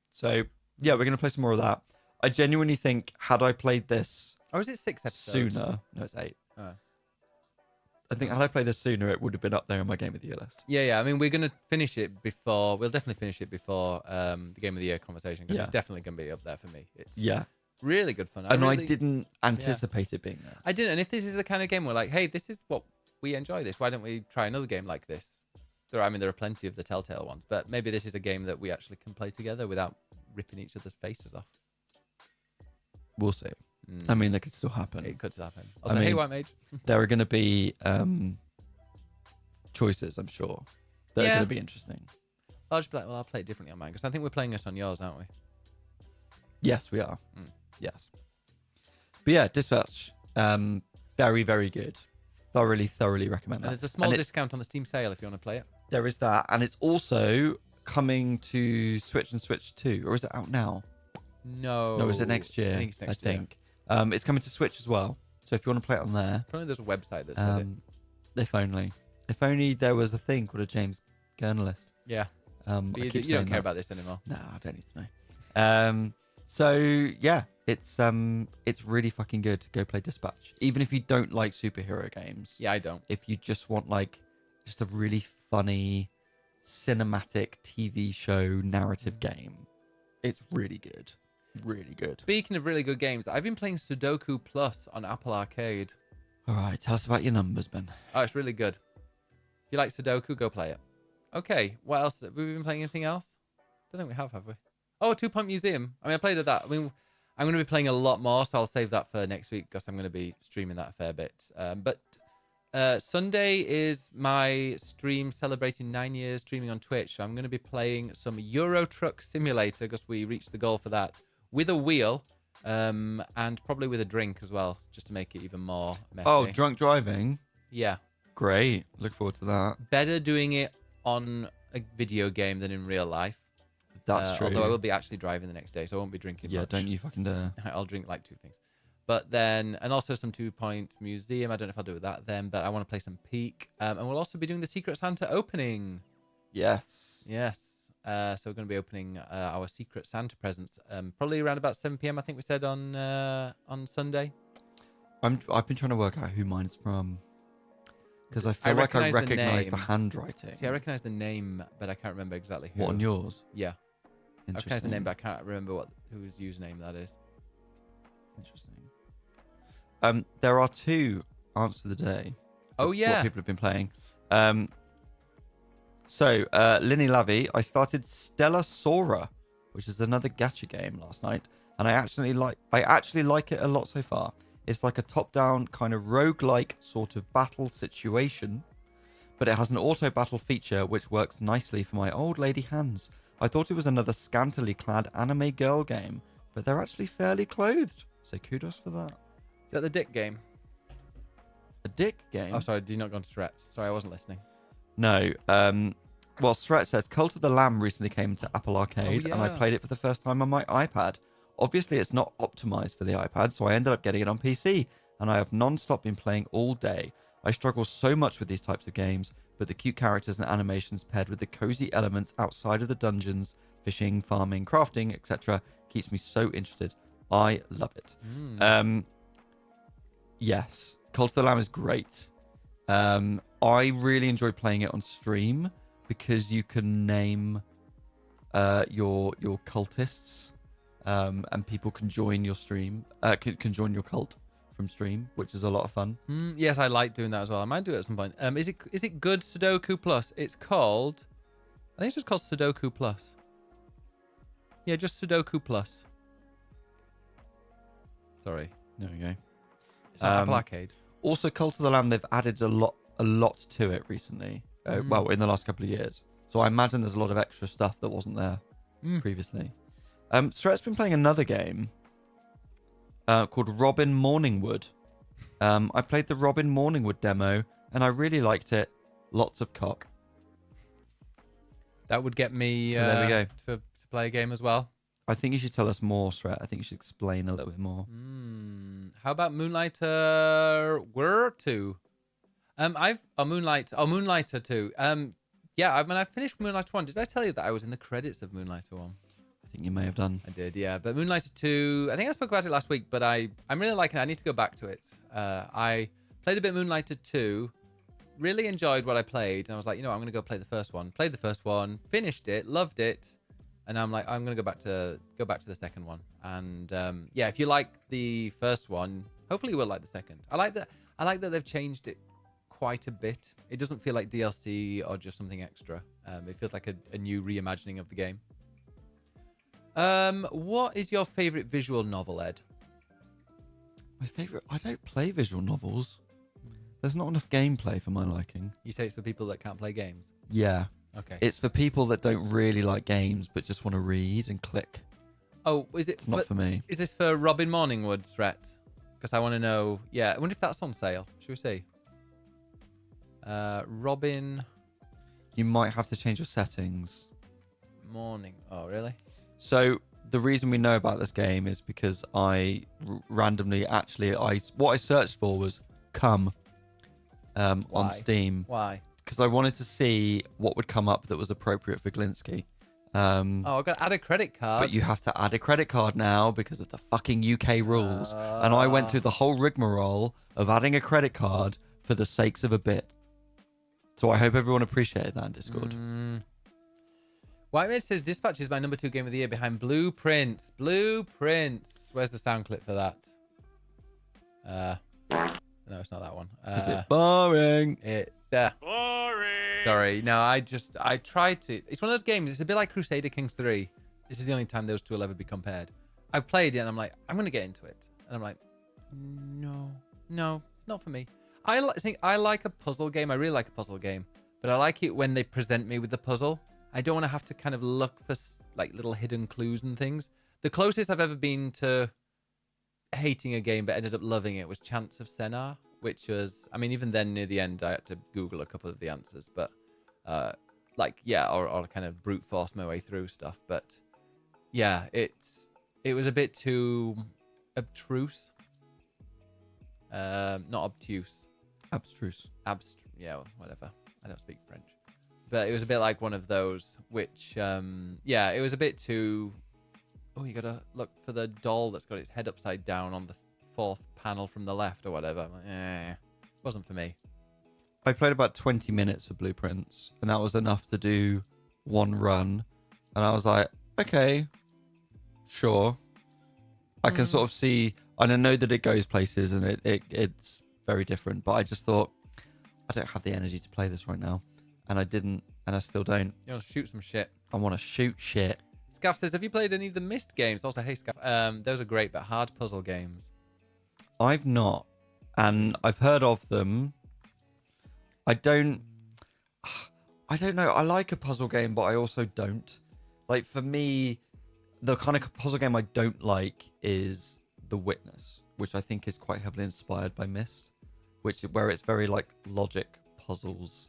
So, yeah, we're going to play some more of that. I genuinely think, had I played this Or is it 6 episodes? sooner... No, it's 8. Oh. I think had I played this sooner, it would have been up there on my Game of the Year list. Yeah. I mean, we're going to finish it before... We'll definitely finish it before the Game of the Year conversation, because it's definitely going to be up there for me. It's really good fun. I didn't anticipate it being there. I didn't. And if this is the kind of game we're like, hey, this is what we enjoy this, why don't we try another game like this? There are plenty of the Telltale ones, but maybe this is a game that we actually can play together without ripping each other's faces off. We'll see. I mean, that could still happen. It could happen. Also, hey, White Mage. There are going to be choices, I'm sure, that are going to be interesting. I'll just be like, well, I'll play it differently on mine, because I think we're playing it on yours, aren't we? Yes, we are. Yes. But yeah, Dispatch, very, very good. Thoroughly recommend that. And there's a small discount on the Steam sale if you want to play it. There is that. And it's also coming to Switch and Switch 2. Or is it out now? No. No, is it next year? I think it's next year. It's coming to Switch as well. So if you want to play it on there. Probably there's a website that said it. If only there was a thing called a James Journalist. Yeah. I But you keep don't saying care that. about this anymore. No, I don't need to know. So yeah, it's really fucking good. Go play Dispatch. Even if you don't like superhero games. Yeah, I don't. If you just want like just a really funny cinematic TV show narrative game, it's really good. Really good. Speaking of really good games, I've been playing Sudoku Plus on Apple Arcade. All right, tell us about your numbers, Ben. Oh, it's really good. If you like Sudoku, go play it. Okay, what else? Have we been playing anything else? Don't think we have we? Oh, 2 Point Museum. I mean, I played at that. I mean, I'm going to be playing a lot more, so I'll save that for next week because I'm going to be streaming that a fair bit. But Sunday is my stream celebrating 9 years streaming on Twitch. So I'm going to be playing some Euro Truck Simulator because we reached the goal for that with a wheel and probably with a drink as well, just to make it even more messy. Oh, drunk driving. Yeah. Great. Look forward to that. Better doing it on a video game than in real life. That's true. Although I will be actually driving the next day, so I won't be drinking much. Don't you fucking dare. I'll drink like 2 things. But then, and also some 2 Point Museum. I don't know if I'll do that then, but I want to play some Peak. And we'll also be doing the Secret Santa opening. Yes. Yes. So we're going to be opening our Secret Santa presents probably around about 7 p.m. I think we said on Sunday. I've been trying to work out who mine's from because I feel like I recognize the handwriting. See, I recognize the name, but I can't remember exactly who. What, on yours? Yeah. I Interesting. recognize the name, but I can't remember whose username that is. Interesting. There are 2 answers of the day. Oh, yeah. What people have been playing. So, Linny Lavi, I started Stella Sora, which is another gacha game last night, and I actually like it a lot so far. It's like a top-down kind of roguelike sort of battle situation, but it has an auto battle feature which works nicely for my old lady hands. I thought it was another scantily clad anime girl game, but they're actually fairly clothed. So kudos for that. Is that the Dick game? A dick game? Oh, sorry. Did you not go on to Threats? Sorry, I wasn't listening. No. Well, Stretch says Cult of the Lamb recently came to Apple Arcade, and I yeah. played it for the first time on my iPad. Obviously, it's not optimized for the iPad, so I ended up getting it on PC, and I have non-stop been playing all day. I struggle so much with these types of games, but the cute characters and animations paired with the cozy elements outside of the dungeons, fishing, farming, crafting, etc. keeps me so interested. I love it. Yes, Cult of the Lamb is great. I really enjoy playing it on stream because you can name your cultists, and people can join your stream, can join your cult from stream, which is a lot of fun. Yes, I like doing that as well. I might do it at some point. Is it good Sudoku Plus? It's called, I think it's just called Sudoku Plus. Yeah, just Sudoku Plus. Sorry. There we go. It's on Apple Arcade. Also, Cult of the Lamb, they've added a lot to it recently. Well, in the last couple of years. So I imagine there's a lot of extra stuff that wasn't there previously. Stret's been playing another game called Robin Morningwood. I played the Robin Morningwood demo, and I really liked it. Lots of cock. That would get me So there we go. to play a game as well. I think you should tell us more, Stret. I think you should explain a little bit more. How about Moonlighter Were 2? Moonlighter 2. Yeah, I finished Moonlighter 1. Did I tell you that I was in the credits of Moonlighter 1? I think you may have done. I did, yeah. But Moonlighter 2, I think I spoke about it last week, but I'm really liking it. I need to go back to it. I played a bit of Moonlighter 2, really enjoyed what I played, and I was like, I'm going to go play the first one. Played the first one, finished it, loved it, and I'm like, I'm going to go back to the second one. And yeah, if you like the first one, hopefully you will like the second. I like that they've changed it quite a bit. It doesn't feel like DLC or just something extra. It feels like a new reimagining of the game. What is your favorite visual novel, Ed? My favorite? I don't play visual novels. There's not enough gameplay for my liking. You say it's for people that can't play games? Yeah. Okay. It's for people that don't really like games but just want to read and click. Oh, is it? It's not for me. Is this for Robin Morningwood, Threat? Because I want to know. Yeah, I wonder if that's on sale. Should we see? Robin You might have to change your settings. Morning. Oh, really? So the reason we know about this game is because I randomly what I searched for was "come" on Steam. Why? because I wanted to see what would come up that was appropriate for Glinsky. Oh, I've got to add a credit card. But you have to add a credit card now because of the fucking UK rules. And I went through the whole rigmarole of adding a credit card for the sakes of a bit. So I hope everyone appreciated that in Discord. Whitemage says Dispatch is my number 2 game of the year behind Blueprints. Blueprints. Where's the sound clip for that? No, it's not that one. Is it boring? Boring. Sorry. No, I tried to. It's one of those games. It's a bit like Crusader Kings 3. This is the only time those two will ever be compared. I played it and I'm like, I'm going to get into it. And I'm like, no, it's not for me. I like a puzzle game. I really like a puzzle game. But I like it when they present me with the puzzle. I don't want to have to kind of look for like little hidden clues and things. The closest I've ever been to hating a game but ended up loving it was Chants of Sennaar, which was, I mean, even then near the end I had to Google a couple of the answers, but or kind of brute force my way through stuff. But yeah, it was a bit too obtruse. Not obtuse. Abstruse. Yeah, whatever. I don't speak French. But it was a bit like one of those, which, it was a bit too... Oh, you got to look for the doll that's got its head upside down on the 4th panel from the left or whatever. I'm like, wasn't for me. I played about 20 minutes of Blueprints, and that was enough to do one run. And I was like, okay, sure. I can sort of see, and I know that it goes places, and it's very different. But I just thought, I don't have the energy to play this right now. And I didn't, and I still don't. You want to shoot some shit. I want to shoot shit. Scaff says, have you played any of the Myst games? Also, hey, Scaff, those are great, but hard puzzle games. I've not, and I've heard of them. I don't know. I like a puzzle game, but I also don't. Like, for me, the kind of puzzle game I don't like is The Witness, which I think is quite heavily inspired by Myst, where it's very, like, logic puzzles.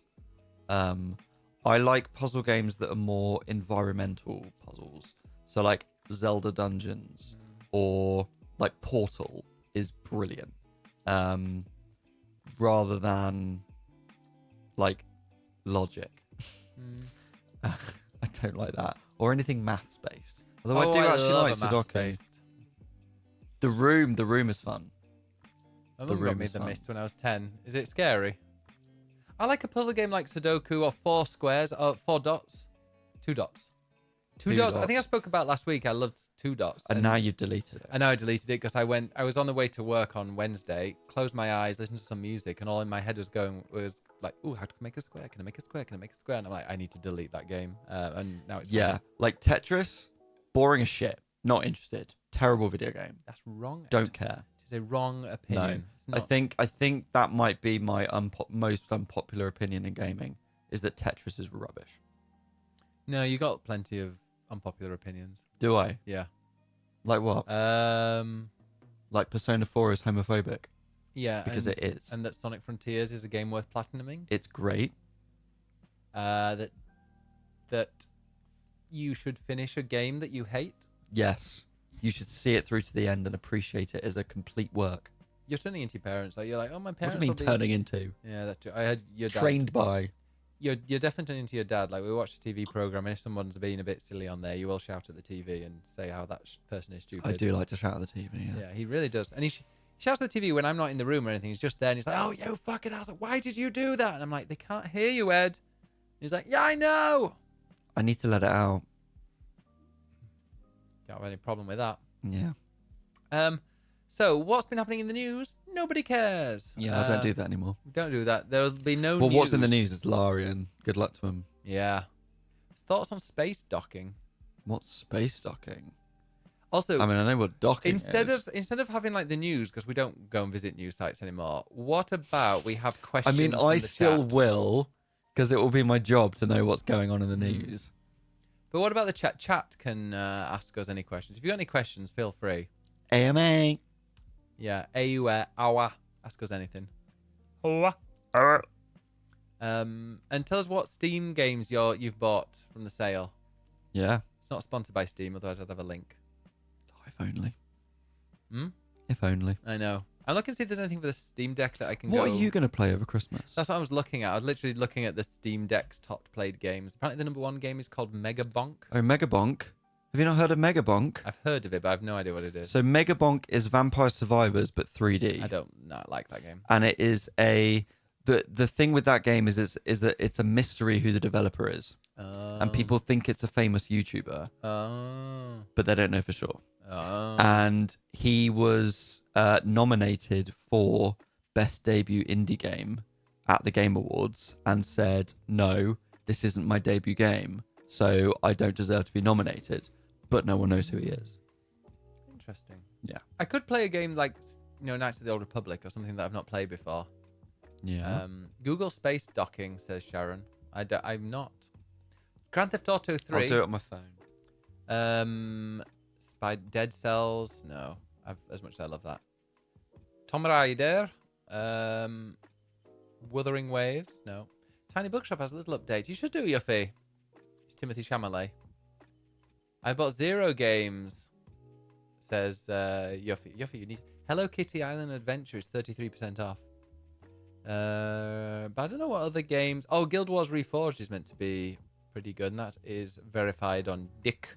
I like puzzle games that are more environmental puzzles. So like Zelda Dungeons or like Portal is brilliant. Rather than like logic. I don't like that. Or anything maths based. Although I do actually like Sudoku. The Room is fun. My mum got me The Myst when I was 10. Is it scary? I like a puzzle game like Sudoku or 4 squares or 4 dots. 2 dots. Two dots. I think I spoke about last week. I loved 2 dots. And now you've deleted it. I know I deleted it because I was on the way to work on Wednesday, closed my eyes, listened to some music, and all in my head was like, oh, how to make a square? Can I make a square? Can I make a square? And I'm like, I need to delete that game. And now it's fine. Like Tetris, boring as shit. Not interested. Terrible video game. That's wrong. Don't care. It's a wrong opinion. No. I think that might be my most unpopular opinion in gaming is that Tetris is rubbish. No, you got plenty of unpopular opinions. Do I? Yeah. Like what? Like Persona 4 is homophobic. Yeah, because it is. And that Sonic Frontiers is a game worth platinuming. It's great. That you should finish a game that you hate. Yes. You should see it through to the end and appreciate it as a complete work. You're turning into your parents. Like, you're like, oh, my parents. What do you mean turning into? Yeah, that's true. I had your dad. Trained by. You're definitely turning into your dad. Like, we watch a TV program, and if someone's being a bit silly on there, you will shout at the TV and say how that person is stupid. I do like to shout at the TV. Yeah, he really does. And he shouts at the TV when I'm not in the room or anything. He's just there, and he's like, "Oh, you fucking asshole! Why did you do that?" And I'm like, "They can't hear you, Ed." He's like, "Yeah, I know." I need to let it out. Don't have any problem with that. Yeah. So what's been happening in the news? Nobody cares. Yeah, I don't do that anymore. Don't do that. There'll be no news. Well, what's in the news is Larian. Good luck to him. Yeah. Thoughts on space docking? What's space docking? Also, I mean, I know what docking instead of having like the news, because we don't go and visit news sites anymore. What about we have questions? I mean, from I the still chat? will, because it will be my job to know what's going on in the news. But what about the chat? Chat can ask us any questions. If you got any questions, feel free. AMA. Yeah, ask us anything. And tell us what Steam games you've bought from the sale. Yeah. It's not sponsored by Steam, otherwise I'd have a link. If only. Hmm? If only. I know. I'm looking to see if there's anything for the Steam Deck that I can What go... are you going to play over Christmas? That's what I was looking at. I was literally looking at the Steam Deck's top played games. Apparently the number one game is called Mega Bonk. Oh, Megabonk. Have you not heard of Megabonk? I've heard of it, but I have no idea what it is. So Megabonk is Vampire Survivors, but 3D. I don't not like that game. And it is the thing with that game is that it's a mystery who the developer is. And people think it's a famous YouTuber, but they don't know for sure. And he was nominated for Best Debut Indie Game at the Game Awards and said, no, this isn't my debut game, so I don't deserve to be nominated. But no one knows who he is. Interesting. Yeah. I could play a game like, Knights of the Old Republic or something that I've not played before. Yeah. Google Space Docking, says Sharon. I'm not. Grand Theft Auto 3. I'll do it on my phone. Dead Cells. No. As much as I love that. Tomb Raider. Wuthering Waves. No. Tiny Bookshop has a little update. You should do, Yuffie. It's Timothy Chalamet. I bought 0 games, says Yuffie. Yuffie, you need... Hello Kitty Island Adventure is 33% off. But I don't know what other games... Oh, Guild Wars Reforged is meant to be pretty good, and that is verified on Dick.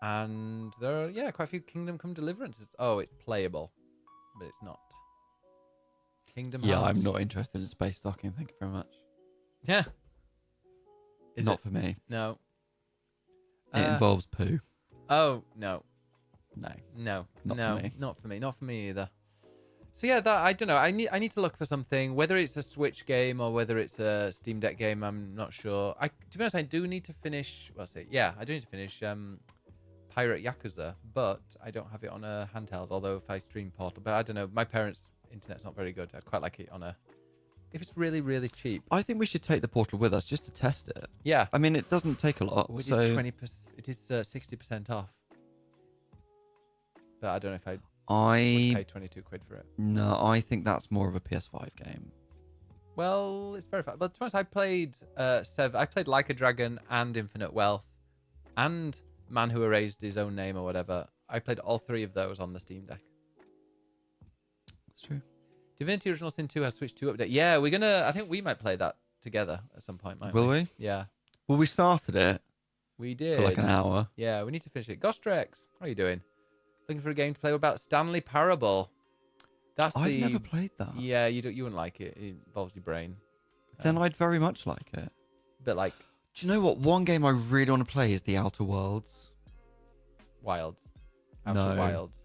And there are, quite a few Kingdom Come Deliverances. Oh, it's playable, but it's not. Kingdom Hearts. Yeah, I'm not interested in space docking. Thank you very much. Yeah. Not for me. No. It involves poo. Oh, no. No. No. Not for me. Not for me. Not for me either. So yeah, that I don't know. I need to look for something. Whether it's a Switch game or whether it's a Steam Deck game, I'm not sure. To be honest, I do need to finish. I do need to finish Pirate Yakuza, but I don't have it on a handheld. Although if I stream Portal, but I don't know. My parents' internet's not very good. I'd quite like it on a. If it's really, really cheap. I think we should take the Portal with us just to test it. Yeah. I mean, it doesn't take a lot. It so... is 20%. It is 60% off. But I don't know if I would pay 22 quid for it. No, I think that's more of a PS5 game. Well, it's very fun. But to be honest, I played I played Like a Dragon and Infinite Wealth and Man Who Erased His Own Name or whatever. I played all 3 of those on the Steam Deck. That's true. Divinity Original Sin 2 has Switch 2 update. Yeah, I think we might play that together at some point, mightn't Will we? Yeah. Well, we started it We did. for like an hour. Yeah, we need to finish it. Gostrex, how are you doing? Looking for a game to play about Stanley Parable. I've never played that. Yeah, you wouldn't like it. It involves your brain. Then I'd very much like it. But like Do you know what? One game I really want to play is The Outer Worlds. Wilds. No. Outer Wilds.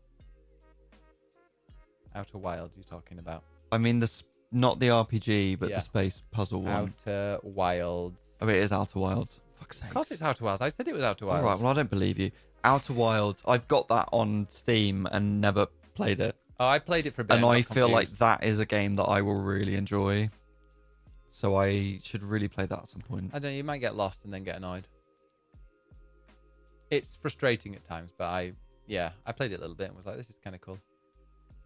Outer Wilds you're talking about. I mean, not the RPG, but Yeah. the space puzzle one. Outer Wilds. Oh, it is Outer Wilds. Fuck's sake. Of course it's Outer Wilds. I said it was Outer Wilds. All right, well, I don't believe you. Outer Wilds. I've got that on Steam and never played it. Oh, I played it for a bit. And got I feel like confused. that is a game that I will really enjoy. So I should really play that at some point. I don't know, you might get lost and then get annoyed. It's frustrating at times, but I played it a little bit and was like, this is kind of cool.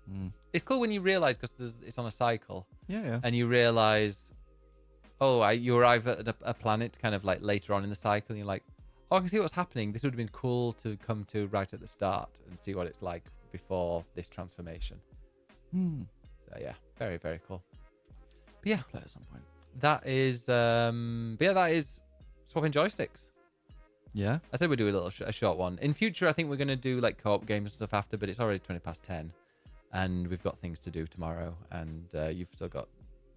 Mm. It's cool when you realize, because it's on a cycle, Yeah. and you realize, you arrive at a planet kind of like later on in the cycle, and you're like, oh, I can see what's happening. This would have been cool to come to right at the start and see what it's like before this transformation. So yeah, very, very cool. But yeah, Play at some point. that is swapping joysticks. Yeah. I said we'd do a short one. In future, I think we're going to do like co-op games and stuff after, but it's already 10:20, and we've got things to do tomorrow, and you've still got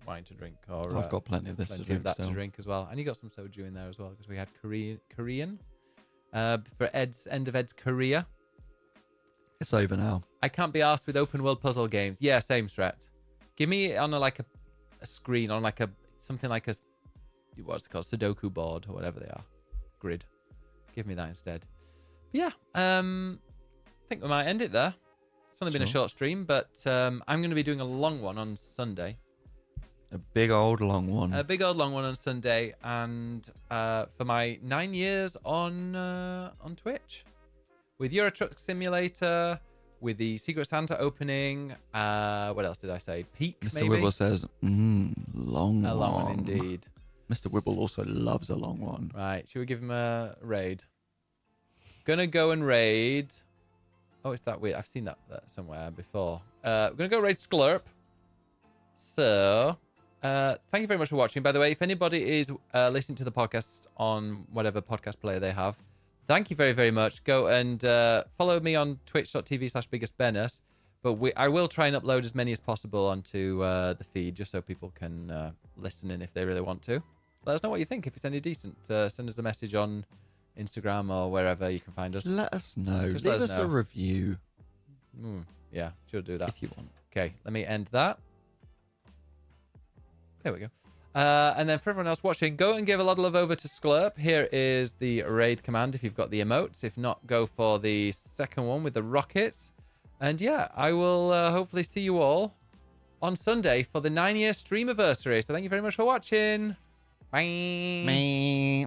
wine to drink, or I've got plenty of this plenty to drink of that still. to drink as well, and you got some soju in there as well because we had Korean for end of Ed's career. It's over now. I can't be asked with open world puzzle games. Yeah, same Strat. Give me it on a screen, on something like what's it called, Sudoku board or whatever they are, grid. Give me that instead. But yeah, I think we might end it there. It's only been a short stream, but I'm going to be doing a long one on Sunday. A big old long one. A big old long one on Sunday, and for my 9 years on Twitch, with Euro Truck Simulator, with the Secret Santa opening. What else did I say? Peak, Mr. maybe? Wibble says, long A one. long one indeed. Mr. Wibble also loves a long one. Right, should we give him a raid? Gonna go and raid Oh, it's that weird. I've seen that somewhere before. We're going to go raid Sklurp. So, thank you very much for watching. By the way, if anybody is listening to the podcast on whatever podcast player they have, thank you very, very much. Go and follow me on twitch.tv/biggestbennett. But I will try and upload as many as possible onto the feed just so people can listen in if they really want to. Let us know what you think. If it's any decent, send us a message on Instagram or wherever you can find us. Let us know. Just Leave let us us know. a review. Yeah, should do that. If you want. Okay, let me end that. There we go. And then for everyone else watching, go and give a lot of love over to Sklurp. Here is the raid command if you've got the emotes. If not, go for the second one with the rockets. And yeah, I will hopefully see you all on Sunday for the 9-year streamiversary. So thank you very much for watching. Bye. Me.